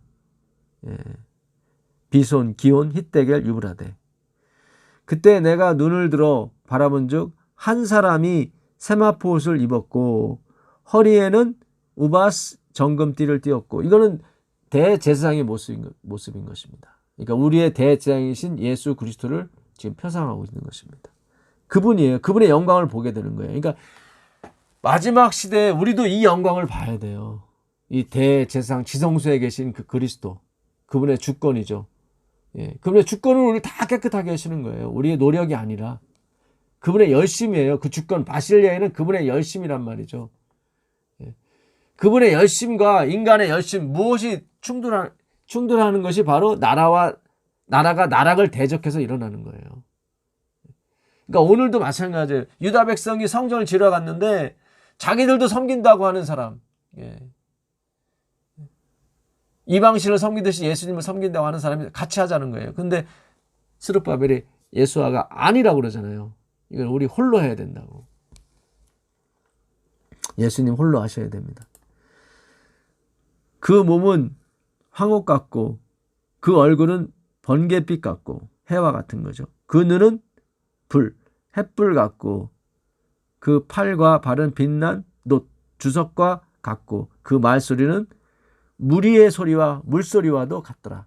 비손, 기온, hittegel, 유브라데. 그때 내가 눈을 들어 바라본즉 한 사람이 세마포 옷을 입었고 허리에는 우바스 정금띠를 띠었고 이거는 대제사장의 모습인 것입니다. 그러니까 우리의 대제사장이신 예수 그리스도를 지금 표상하고 있는 것입니다. 그분이에요. 그분의 영광을 보게 되는 거예요. 그러니까 마지막 시대에 우리도 이 영광을 봐야 돼요. 이 대제사장 지성소에 계신 그 그리스도, 그분의 주권이죠. 예, 그분의 주권을 우리 다 깨끗하게 하시는 거예요. 우리의 노력이 아니라 그분의 열심이에요. 그 주권 바실리아에는 그분의 열심이란 말이죠. 예, 그분의 열심과 인간의 열심, 무엇이 충돌하는 것이 바로 나라가 나락을 대적해서 일어나는 거예요. 그러니까 오늘도 마찬가지예요. 유다 백성이 성전을 지러 갔는데 자기들도 섬긴다고 하는 사람, 예. 이방신을 섬기듯이 예수님을 섬긴다고 하는 사람이 같이 하자는 거예요. 근데 스룹바벨이 예수아가 아니라고 그러잖아요. 이건 우리 홀로 해야 된다고. 예수님 홀로 하셔야 됩니다. 그 몸은 황옥 같고 그 얼굴은 번갯빛 같고 해와 같은 거죠. 그 눈은 햇불 같고 그 팔과 발은 빛난 놋 주석과 같고 그 말소리는 무리의 소리와 물소리와도 같더라.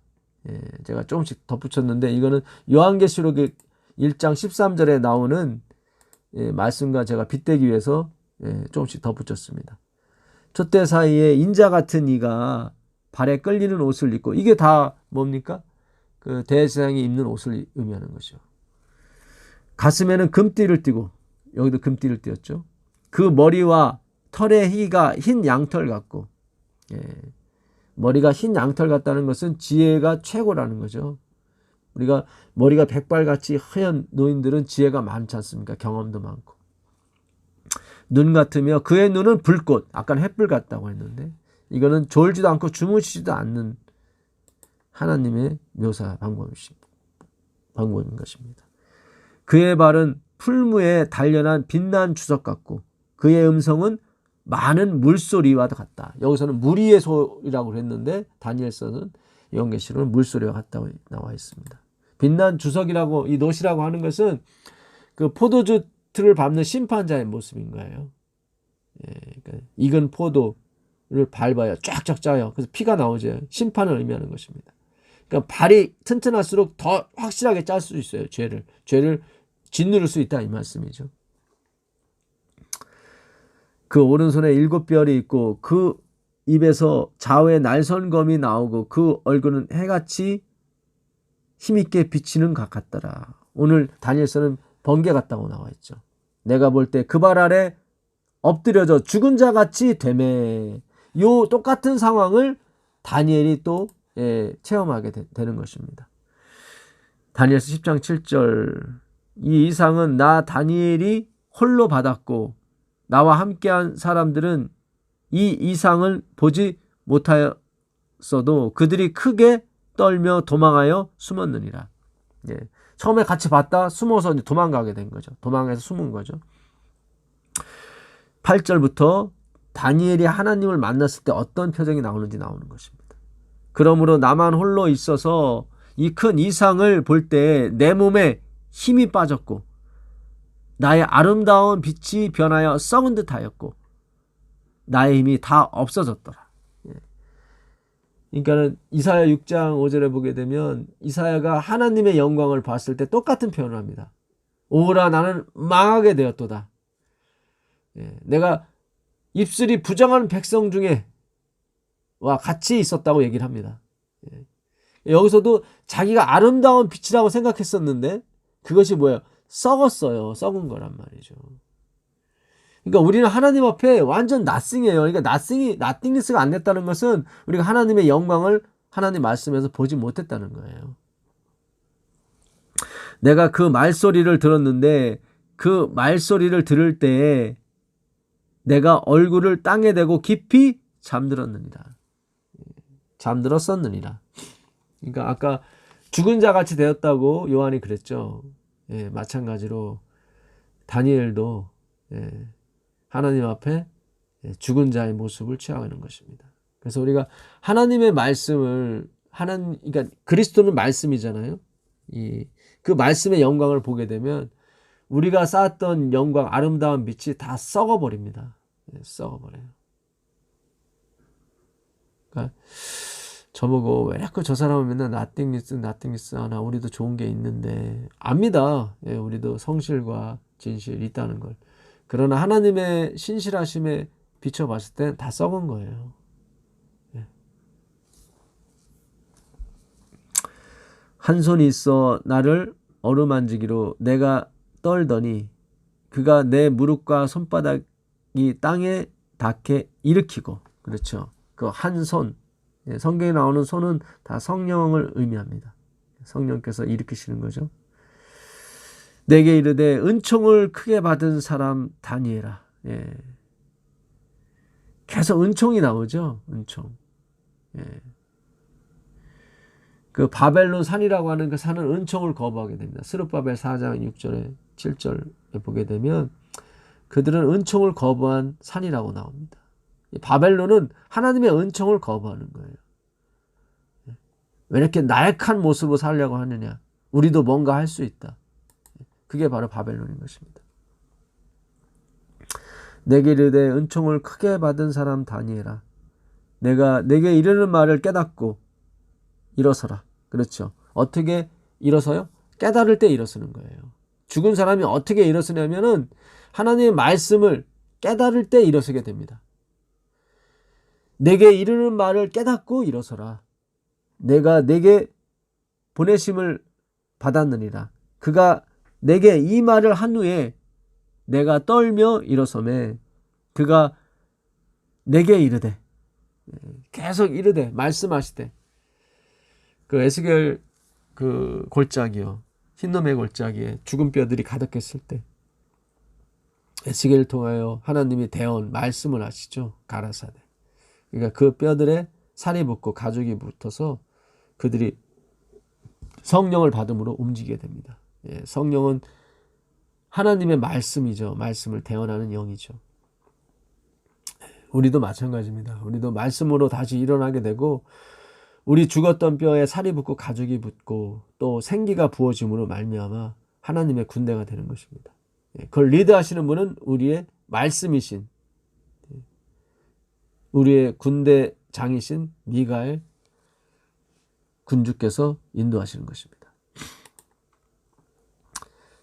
예, 제가 조금씩 덧붙였는데 이거는 요한계시록 1장 13절에 나오는 말씀과 제가 빗대기 위해서 조금씩 덧붙였습니다. 촛대 사이에 인자 같은 이가 발에 끌리는 옷을 입고, 이게 다 뭡니까? 그 대제사장이 입는 옷을 의미하는 것이죠. 가슴에는 금띠를 띠고, 여기도 금띠를 띠었죠. 그 머리와 털의 희가 흰 양털 같고, 머리가 흰 양털 같다는 것은 지혜가 최고라는 거죠. 우리가 머리가 백발같이 하얀 노인들은 지혜가 많지 않습니까? 경험도 많고. 눈 같으며 그의 눈은 불꽃, 아까는 햇불 같다고 했는데 이거는 졸지도 않고 주무시지도 않는 하나님의 묘사 방법인 것입니다. 그의 발은 풀무에 단련한 빛난 주석 같고 그의 음성은 많은 물소리와도 같다. 여기서는 무리의 소리라고 했는데 다니엘서는 요한계시록은 물소리와 같다고 나와 있습니다. 빛난 주석이라고, 이 놋이라고 하는 것은 그 포도주 틀을 밟는 심판자의 모습인 거예요. 그러니까 익은 포도를 밟아요. 쫙쫙 짜요. 그래서 피가 나오죠. 심판을 의미하는 것입니다. 그러니까 발이 튼튼할수록 더 확실하게 짤 수 있어요. 죄를 짓누를 수 있다 이 말씀이죠. 그 오른손에 7별이 있고 그 입에서 좌우에 날선검이 나오고 그 얼굴은 해같이 힘있게 비치는 것 같더라. 오늘 다니엘서는 번개 같다고 나와 있죠. 내가 볼 때 그 발 아래 엎드려져 죽은 자 같이 되매. 요 똑같은 상황을 다니엘이 또 체험하게 되는 것입니다. 다니엘서 10장 7절, 이 이상은 나 다니엘이 홀로 받았고 나와 함께한 사람들은 이 이상을 보지 못하였어도 그들이 크게 떨며 도망하여 숨었느니라. 처음에 같이 봤다 숨어서 이제 도망가게 된 거죠. 도망해서 숨은 거죠. 8절부터 다니엘이 하나님을 만났을 때 어떤 표정이 나오는지 나오는 것입니다. 그러므로 나만 홀로 있어서 이 큰 이상을 볼 때 내 몸에 힘이 빠졌고 나의 아름다운 빛이 변하여 썩은 듯 하였고 나의 힘이 다 없어졌더라. 그러니까는 이사야 6장 5절에 보게 되면 이사야가 하나님의 영광을 봤을 때 똑같은 표현을 합니다. 오라 나는 망하게 되었도다. 내가 입술이 부정한 백성 중에 와 같이 있었다고 얘기를 합니다. 여기서도 자기가 아름다운 빛이라고 생각했었는데 그것이 뭐예요? 썩었어요. 썩은 거란 말이죠. 그러니까 우리는 하나님 앞에 완전 nothing이에요. 그러니까 nothingness가 안 됐다는 것은 우리가 하나님의 영광을 하나님 말씀에서 보지 못했다는 거예요. 내가 그 말소리를 들었는데 그 말소리를 들을 때에 내가 얼굴을 땅에 대고 깊이 잠들었느니라. 잠들었었느니라. 그러니까 아까 죽은 자 같이 되었다고 요한이 그랬죠. 마찬가지로 다니엘도 하나님 앞에 죽은 자의 모습을 취하는 것입니다. 그래서 우리가 하나님의 말씀을 그러니까 그리스도는 말씀이잖아요. 그 말씀의 영광을 보게 되면 우리가 쌓았던 영광, 아름다운 빛이 다 썩어버립니다. 썩어버려요. 그러니까 저보고 왜 자꾸 저 사람은 맨날 nothingist 하나, 우리도 좋은 게 있는데 압니다. 우리도 성실과 진실이 있다는 걸. 그러나 하나님의 신실하심에 비춰봤을 때 다 썩은 거예요. 한 손이 있어 나를 어루만지기로 내가 떨더니 그가 내 무릎과 손바닥이 땅에 닿게 일으키고, 그렇죠. 그 한 손, 성경에 나오는 손은 다 성령을 의미합니다. 성령께서 일으키시는 거죠. 내게 이르되 은총을 크게 받은 사람 다니엘아. 계속 은총이 나오죠. 은총. 그 바벨론 산이라고 하는 그 산은 은총을 거부하게 됩니다. 스룹바벨 4장 6절에 7절에 보게 되면 그들은 은총을 거부한 산이라고 나옵니다. 바벨론은 하나님의 은총을 거부하는 거예요. 왜 이렇게 나약한 모습으로 살려고 하느냐. 우리도 뭔가 할 수 있다. 그게 바로 바벨론인 것입니다. 내게 이르되 은총을 크게 받은 사람 다니엘아. 내가 내게 이르는 말을 깨닫고 일어서라. 그렇죠. 어떻게 일어서요? 깨달을 때 일어서는 거예요. 죽은 사람이 어떻게 일어서냐면은 하나님의 말씀을 깨달을 때 일어서게 됩니다. 내게 이르는 말을 깨닫고 일어서라. 내가 내게 보내심을 받았느니라. 그가 내게 이 말을 한 후에 내가 떨며 일어서매 그가 내게 이르되, 계속 이르되 말씀하시되, 그 에스겔 그 골짜기요, 흰놈의 골짜기에 죽은 뼈들이 가득했을 때 에스겔을 통하여 하나님이 대언 말씀을 하시죠. 가라사대. 그러니까 그 뼈들에 살이 붙고 가죽이 붙어서 그들이 성령을 받음으로 움직이게 됩니다. 성령은 하나님의 말씀이죠. 말씀을 대언하는 영이죠. 우리도 마찬가지입니다. 우리도 말씀으로 다시 일어나게 되고 우리 죽었던 뼈에 살이 붙고 가죽이 붙고 또 생기가 부어짐으로 말미암아 하나님의 군대가 되는 것입니다. 그걸 리드하시는 분은 우리의 말씀이신, 우리의 군대장이신 미가엘 군주께서 인도하시는 것입니다.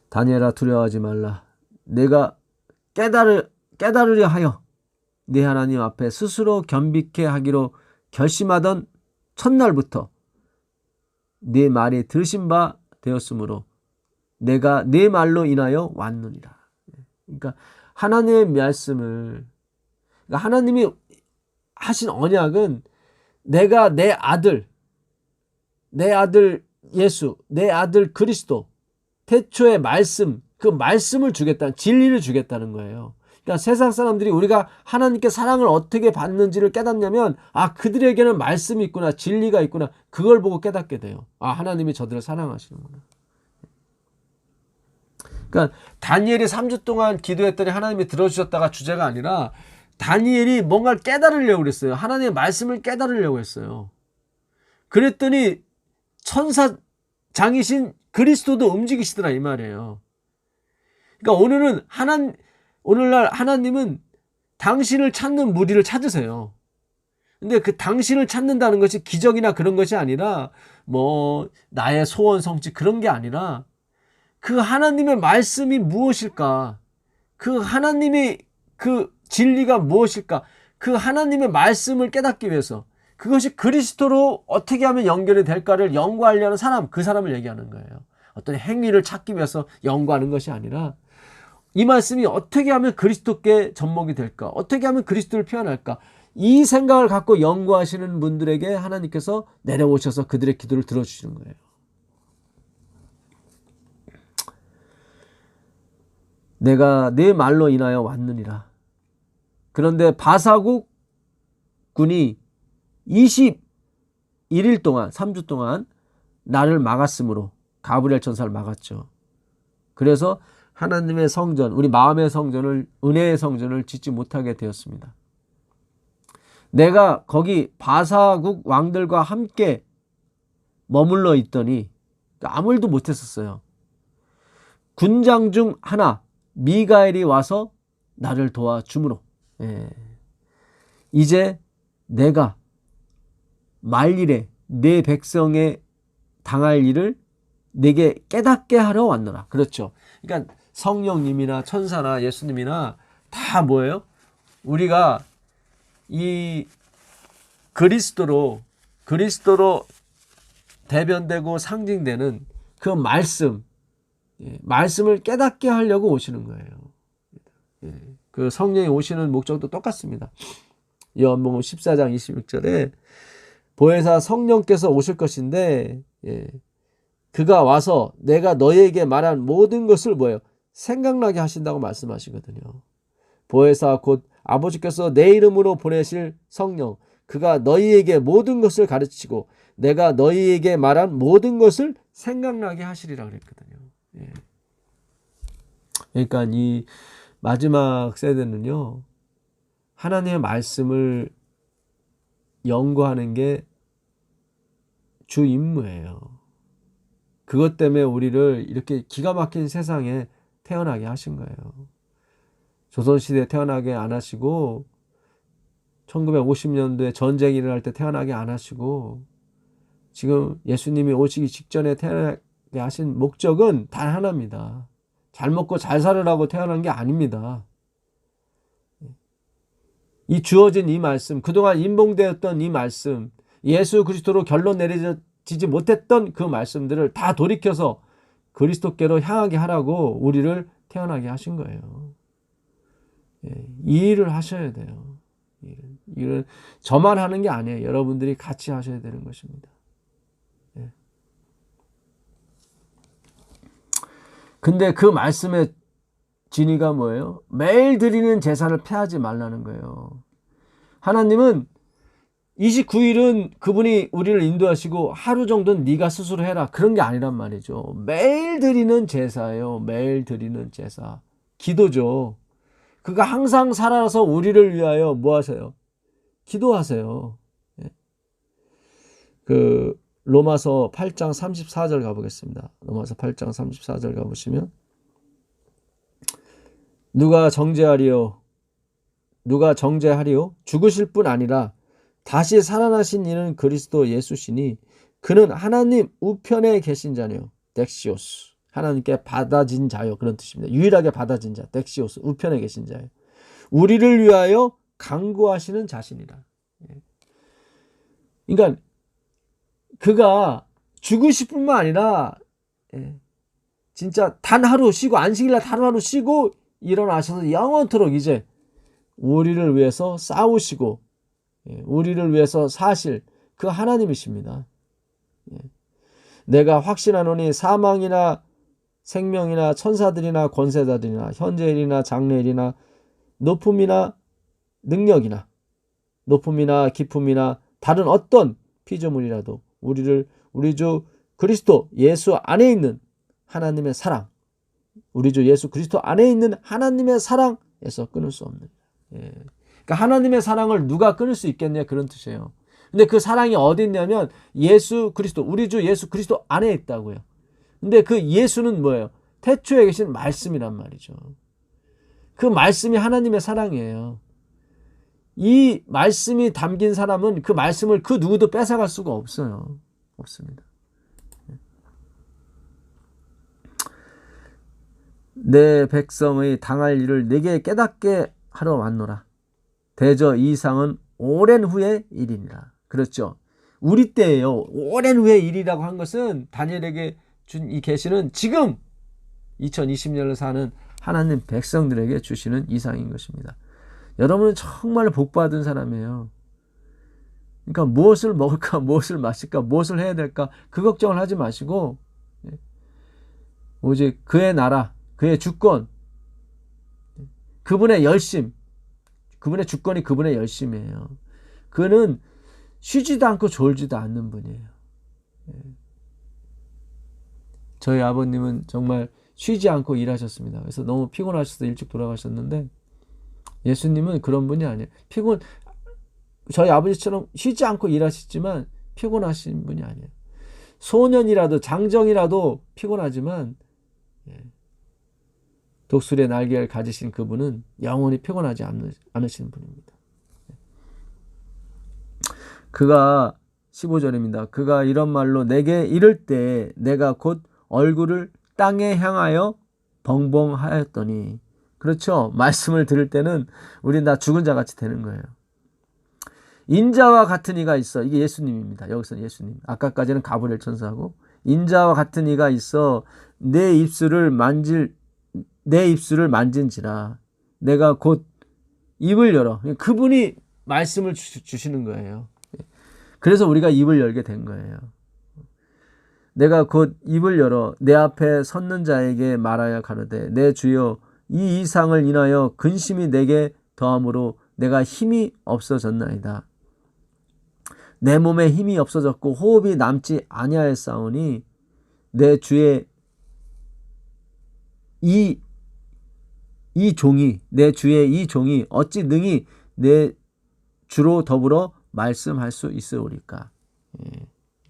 다니엘아 두려워하지 말라. 내가 깨달으려 하여 네 하나님 앞에 스스로 겸비케 하기로 결심하던 첫날부터 네 말이 들으신 바 되었으므로 내가 네 말로 인하여 왔느니라. 그러니까 하나님의 말씀을, 그러니까 하나님이 하신 언약은 내가 내 아들 예수, 내 아들 그리스도, 태초의 말씀, 그 말씀을 주겠다는, 진리를 주겠다는 거예요. 그러니까 세상 사람들이 우리가 하나님께 사랑을 어떻게 받는지를 깨닫냐면, 아, 그들에게는 말씀이 있구나, 진리가 있구나, 그걸 보고 깨닫게 돼요. 아, 하나님이 저들을 사랑하시는구나. 그러니까 다니엘이 3주 동안 기도했더니 하나님이 들어주셨다가 주제가 아니라 다니엘이 뭔가를 깨달으려고 그랬어요. 하나님의 말씀을 깨달으려고 했어요. 그랬더니 천사장이신 그리스도도 움직이시더라, 이 말이에요. 그러니까 오늘날 하나님은 당신을 찾는 무리를 찾으세요. 근데 그 당신을 찾는다는 것이 기적이나 그런 것이 아니라 나의 소원 성취 그런 게 아니라 그 하나님의 말씀이 무엇일까? 그 하나님의 그 진리가 무엇일까? 그 하나님의 말씀을 깨닫기 위해서, 그것이 그리스도로 어떻게 하면 연결이 될까를 연구하려는 사람, 그 사람을 얘기하는 거예요. 어떤 행위를 찾기 위해서 연구하는 것이 아니라 이 말씀이 어떻게 하면 그리스도께 접목이 될까? 어떻게 하면 그리스도를 표현할까? 이 생각을 갖고 연구하시는 분들에게 하나님께서 내려오셔서 그들의 기도를 들어주시는 거예요. 내가 네 말로 인하여 왔느니라. 그런데 바사국 군이 21일 동안, 3주 동안 나를 막았으므로, 가브리엘 천사를 막았죠. 그래서 하나님의 성전, 우리 마음의 성전을, 은혜의 성전을 짓지 못하게 되었습니다. 내가 거기 바사국 왕들과 함께 머물러 있더니 아무 일도 못했었어요. 군장 중 하나 미가엘이 와서 나를 도와주므로, 이제 내가 말일에 내 백성에 당할 일을 내게 깨닫게 하러 왔노라. 그렇죠. 그러니까 성령님이나 천사나 예수님이나 다 뭐예요? 우리가 이 그리스도로 대변되고 상징되는 그 말씀을 깨닫게 하려고 오시는 거예요. 그 성령이 오시는 목적도 똑같습니다. 요한복음 14장 26절에 보혜사 성령께서 오실 것인데 그가 와서 내가 너희에게 말한 모든 것을 뭐예요? 생각나게 하신다고 말씀하시거든요. 보혜사 곧 아버지께서 내 이름으로 보내실 성령, 그가 너희에게 모든 것을 가르치고 내가 너희에게 말한 모든 것을 생각나게 하시리라 그랬거든요. 그러니까 이 마지막 세대는요, 하나님의 말씀을 연구하는 게 주 임무예요. 그것 때문에 우리를 이렇게 기가 막힌 세상에 태어나게 하신 거예요. 조선시대에 태어나게 안 하시고 1950년도에 전쟁이 일어날 때 태어나게 안 하시고 지금 예수님이 오시기 직전에 태어나게 하신 목적은 단 하나입니다. 잘 먹고 잘 살으라고 태어난 게 아닙니다. 이 주어진 이 말씀, 그동안 인봉되었던 이 말씀, 예수 그리스도로 결론 내려지지 못했던 그 말씀들을 다 돌이켜서 그리스도께로 향하게 하라고 우리를 태어나게 하신 거예요. 이 일을 하셔야 돼요. 일을 저만 하는 게 아니에요. 여러분들이 같이 하셔야 되는 것입니다. 근데 그 말씀의 진의가 뭐예요? 매일 드리는 제사를 패하지 말라는 거예요. 하나님은 29일은 그분이 우리를 인도하시고 하루 정도는 네가 스스로 해라. 그런 게 아니란 말이죠. 매일 드리는 제사예요. 매일 드리는 제사. 기도죠. 그가 항상 살아서 우리를 위하여 뭐 하세요? 기도하세요. 그 로마서 8장 34절 가보겠습니다. 로마서 8장 34절 가보시면 누가 정죄하리요? 죽으실 뿐 아니라 다시 살아나신 이는 그리스도 예수시니 그는 하나님 우편에 계신 자요. 덱시오스. 하나님께 받아진 자요. 그런 뜻입니다. 유일하게 받아진 자. 덱시오스. 우편에 계신 자요. 우리를 위하여 강구하시는 자신이라. 그러니까 그가 죽으실 뿐만 아니라 진짜 단 하루 쉬고 안식일날 하루 쉬고 일어나셔서 영원토록 이제 우리를 위해서 싸우시고 우리를 위해서 사실 그 하나님이십니다. 내가 확신하노니 사망이나 생명이나 천사들이나 권세자들이나 현재일이나 장래일이나 높음이나 능력이나 높음이나 깊음이나 다른 어떤 피조물이라도 우리 주 그리스도 예수 안에 있는 하나님의 사랑, 우리 주 예수 그리스도 안에 있는 하나님의 사랑에서 끊을 수 없는. 그러니까 하나님의 사랑을 누가 끊을 수 있겠냐 그런 뜻이에요. 근데 그 사랑이 어디 있냐면 예수 그리스도, 우리 주 예수 그리스도 안에 있다고요. 근데 그 예수는 뭐예요? 태초에 계신 말씀이란 말이죠. 그 말씀이 하나님의 사랑이에요. 이 말씀이 담긴 사람은 그 말씀을 그 누구도 뺏어갈 수가 없어요. 없습니다. 내 백성의 당할 일을 내게 깨닫게 하러 왔노라. 대저 이 이상은 오랜 후의 일이니라. 그렇죠. 우리 때예요. 오랜 후의 일이라고 한 것은 다니엘에게 준 이 계시는 지금 2020년을 사는 하나님 백성들에게 주시는 이상인 것입니다. 여러분은 정말 복받은 사람이에요. 그러니까 무엇을 먹을까, 무엇을 마실까, 무엇을 해야 될까 그 걱정을 하지 마시고 오직 그의 나라, 그의 주권, 그분의 열심, 그분의 주권이 그분의 열심이에요. 그는 쉬지도 않고 졸지도 않는 분이에요. 저희 아버님은 정말 쉬지 않고 일하셨습니다. 그래서 너무 피곤하셔서 일찍 돌아가셨는데 예수님은 그런 분이 아니에요. 저희 아버지처럼 쉬지 않고 일하시지만 피곤하신 분이 아니에요. 소년이라도 장정이라도 피곤하지만 독수리의 날개를 가지신 그분은 영원히 피곤하지 않으시는 분입니다. 그가 15절입니다. 그가 이런 말로 내게 이를 때 내가 곧 얼굴을 땅에 향하여 벙벙하였더니. 그렇죠. 말씀을 들을 때는 우린 다 죽은 자 같이 되는 거예요. 인자와 같은 이가 있어. 이게 예수님입니다. 여기서는 예수님. 아까까지는 가브리엘 천사하고, 인자와 같은 이가 있어 내 입술을 만진지라. 내가 곧 입을 열어. 그분이 말씀을 주시는 거예요. 그래서 우리가 입을 열게 된 거예요. 내가 곧 입을 열어 내 앞에 섰는 자에게 말하여 가로되, 내 주여, 이 이상을 인하여 근심이 내게 더함으로 내가 힘이 없어졌나이다. 내 몸에 힘이 없어졌고 호흡이 남지 아니하였사오니 내 주의 이 종이 어찌 능히 내 주로 더불어 말씀할 수 있으오리까.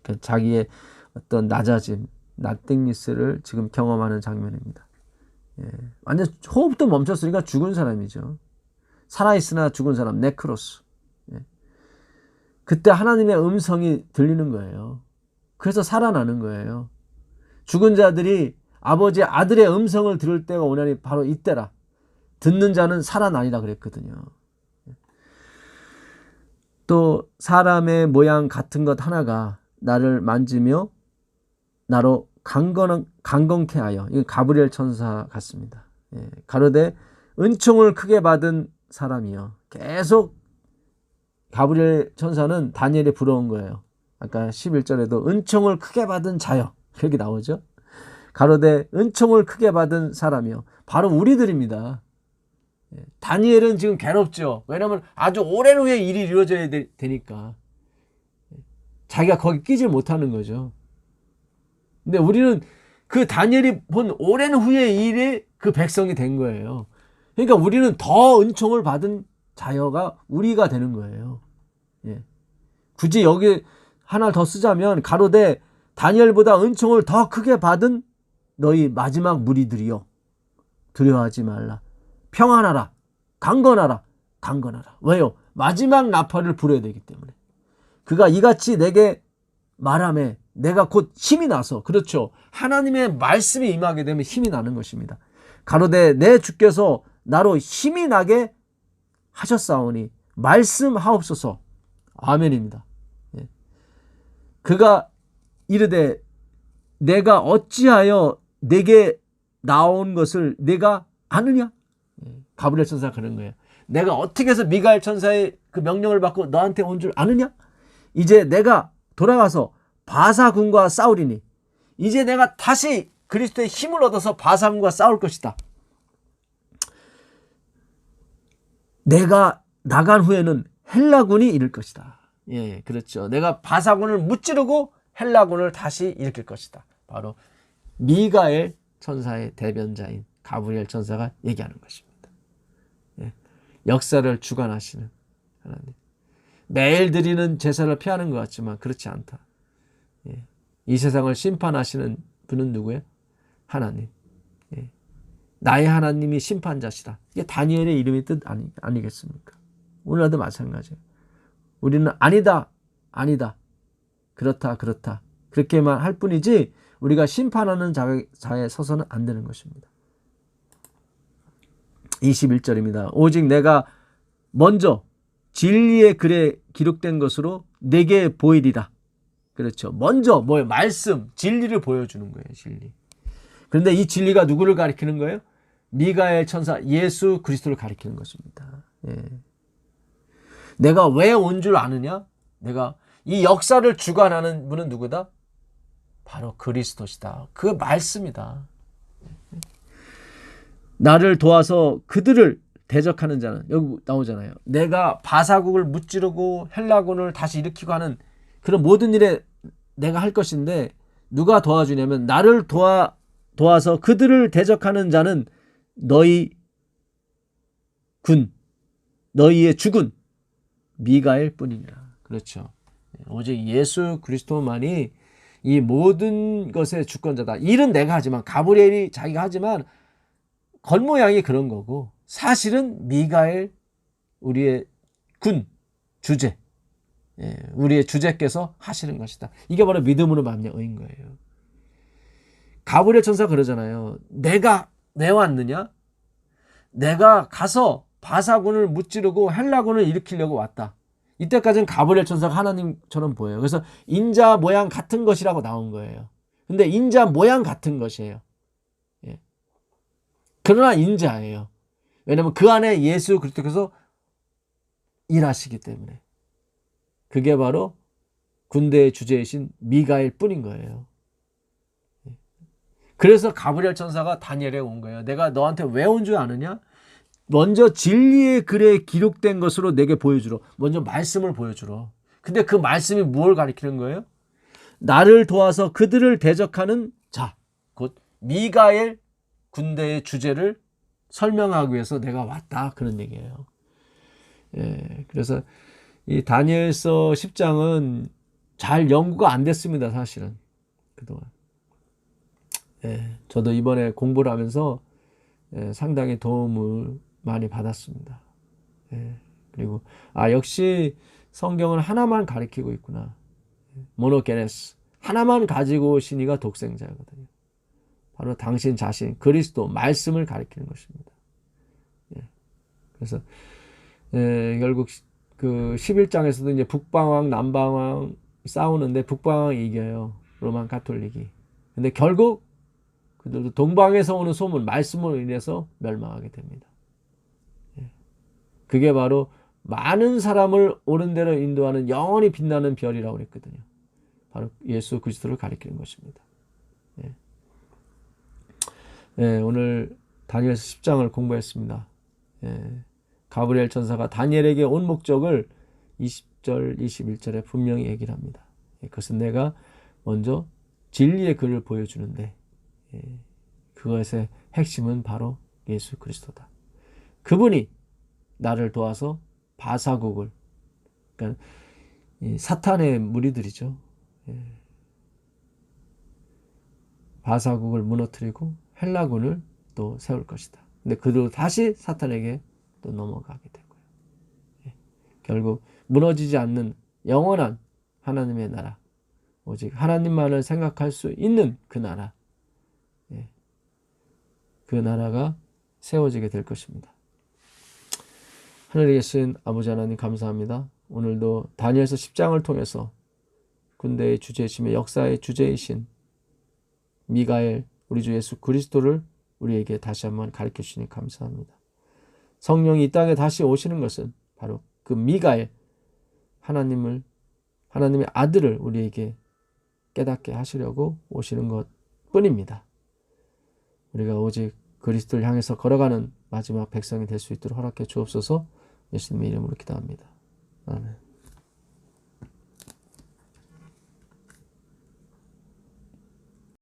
그러니까 자기의 어떤 낮아짐, 나띵니스를 지금 경험하는 장면입니다. 완전 호흡도 멈췄으니까 죽은 사람이죠. 살아있으나 죽은 사람, 네크로스. 그때 하나님의 음성이 들리는 거예요. 그래서 살아나는 거예요. 죽은 자들이 아버지의 아들의 음성을 들을 때가 오나니 바로 이때라. 듣는 자는 살아나리라 그랬거든요. 또 사람의 모양 같은 것 하나가 나를 만지며 나로 강건케 하여, 이건 가브리엘 천사 같습니다. 가로되 은총을 크게 받은 사람이요. 계속 가브리엘 천사는 다니엘에 부러운 거예요. 아까 11절에도 은총을 크게 받은 자요. 그렇게 나오죠. 가로되 은총을 크게 받은 사람이요. 바로 우리들입니다. 다니엘은 지금 괴롭죠. 왜냐하면 아주 오랜 후에 일이 이루어져야 되니까. 자기가 거기 끼질 못하는 거죠. 근데 우리는 그 다니엘이 본 오랜 후의 일에 그 백성이 된 거예요. 그러니까 우리는 더 은총을 받은 자여가 우리가 되는 거예요. 굳이 여기 하나 더 쓰자면 가로되 다니엘보다 은총을 더 크게 받은 너희 마지막 무리들이여, 두려워하지 말라. 평안하라. 강건하라. 왜요? 마지막 나팔을 불어야 되기 때문에. 그가 이같이 내게 말하매 내가 곧 힘이 나서. 그렇죠. 하나님의 말씀이 임하게 되면 힘이 나는 것입니다. 가로되 내 주께서 나로 힘이 나게 하셨사오니 말씀하옵소서. 아멘입니다. 그가 이르되 내가 어찌하여 내게 나온 것을 내가 아느냐? 가브리엘 천사가 그런 거예요. 내가 어떻게 해서 미가엘 천사의 그 명령을 받고 너한테 온 줄 아느냐? 이제 내가 돌아가서 바사군과 싸우리니, 이제 내가 다시 그리스도의 힘을 얻어서 바사군과 싸울 것이다. 내가 나간 후에는 헬라군이 이룰 것이다. 그렇죠. 내가 바사군을 무찌르고 헬라군을 다시 일으킬 것이다. 바로 미가엘 천사의 대변자인 가브리엘 천사가 얘기하는 것입니다. 역사를 주관하시는 하나님. 매일 드리는 제사를 피하는 것 같지만 그렇지 않다. 이 세상을 심판하시는 분은 누구예요? 하나님. 나의 하나님이 심판자시다. 이게 다니엘의 이름의 뜻 아니겠습니까? 오늘날도 마찬가지예요. 우리는 아니다, 그렇다, 그렇게만 할 뿐이지 우리가 심판하는 자에 서서는 안 되는 것입니다. 21절입니다. 오직 내가 먼저 진리의 글에 기록된 것으로 내게 보이리라. 그렇죠. 먼저 뭐예요? 말씀, 진리를 보여주는 거예요. 진리. 그런데 이 진리가 누구를 가리키는 거예요? 미가엘 천사 예수 그리스도를 가리키는 것입니다. 내가 왜 온 줄 아느냐? 내가 이 역사를 주관하는 분은 누구다? 바로 그리스도시다. 그 말씀이다. 나를 도와서 그들을 대적하는 자는, 여기 나오잖아요. 내가 바사국을 무찌르고 헬라군을 다시 일으키고 하는 그런 모든 일에 내가 할 것인데 누가 도와주냐면, 나를 도와서 그들을 대적하는 자는 너희 군, 너희의 주군 미가엘 뿐이니라. 그렇죠. 오직 예수 그리스도만이 이 모든 것의 주권자다. 일은 내가 하지만, 가브리엘이 자기가 하지만 겉모양이 그런 거고, 사실은 미가엘, 우리의 군, 주제, 우리의 주제께서 하시는 것이다. 이게 바로 믿음으로 말미암은 거예요. 가브리엘 천사가 그러잖아요. 내가 왜 왔느냐? 내가 가서 바사군을 무찌르고 헬라군을 일으키려고 왔다. 이때까지는 가브리엘 천사가 하나님처럼 보여요. 그래서 인자 모양 같은 것이라고 나온 거예요. 근데 인자 모양 같은 것이에요. 예. 그러나 인자예요. 왜냐하면 그 안에 예수 그리스도께서 일하시기 때문에. 그게 바로 군대의 주제이신 미가엘 뿐인 거예요. 그래서 가브리엘 천사가 다니엘에 온 거예요. 내가 너한테 왜 온 줄 아느냐? 먼저 진리의 글에 기록된 것으로 내게 보여주러. 먼저 말씀을 보여주러. 근데 그 말씀이 무엇을 가리키는 거예요? 나를 도와서 그들을 대적하는 자, 곧 미가엘 군대의 주제를 설명하기 위해서 내가 왔다. 그런 얘기예요. 예, 그래서 이 다니엘서 10장은 잘 연구가 안 됐습니다. 사실은 그동안. 예, 저도 이번에 공부를 하면서 상당히 도움을 많이 받았습니다. 예, 그리고 역시 성경은 하나만 가리키고 있구나. 모노게네스, 하나만 가지고 오신 이가 독생자거든요. 바로 당신 자신 그리스도 말씀을 가리키는 것입니다. 예, 그래서 결국 그 11장에서도 이제 북방왕 남방왕 싸우는데 북방왕이 이겨요. 로만 가톨릭이. 근데 결국 그들도 동방에서 오는 소문, 말씀으로 인해서 멸망하게 됩니다. 그게 바로 많은 사람을 옳은 대로 인도하는 영원히 빛나는 별이라고 그랬거든요. 바로 예수 그리스도를 가리키는 것입니다. 오늘 다니엘서 10장을 공부했습니다. 가브리엘 천사가 다니엘에게 온 목적을 20절, 21절에 분명히 얘기를 합니다. 그것은 내가 먼저 진리의 글을 보여주는데 그것의 핵심은 바로 예수 그리스도다. 그분이 나를 도와서 바사국을, 그러니까 사탄의 무리들이죠. 바사국을 무너뜨리고 헬라군을 또 세울 것이다. 근데 그들도 다시 사탄에게 또 넘어가게 된 거예요. 결국 무너지지 않는 영원한 하나님의 나라, 오직 하나님만을 생각할 수 있는 그 나라, 그 나라가 세워지게 될 것입니다. 하늘에 계신 아버지 하나님 감사합니다. 오늘도 다니엘서 10장을 통해서 군대의 주제이시며 역사의 주제이신 미가엘 우리 주 예수 그리스도를 우리에게 다시 한번 가르쳐 주시니 감사합니다. 성령이 이 땅에 다시 오시는 것은 바로 그 미가엘 하나님의 아들을 우리에게 깨닫게 하시려고 오시는 것 뿐입니다. 우리가 오직 그리스도를 향해서 걸어가는 마지막 백성이 될 수 있도록 허락해 주옵소서. 예수님의 이름으로 기도합니다. 아멘.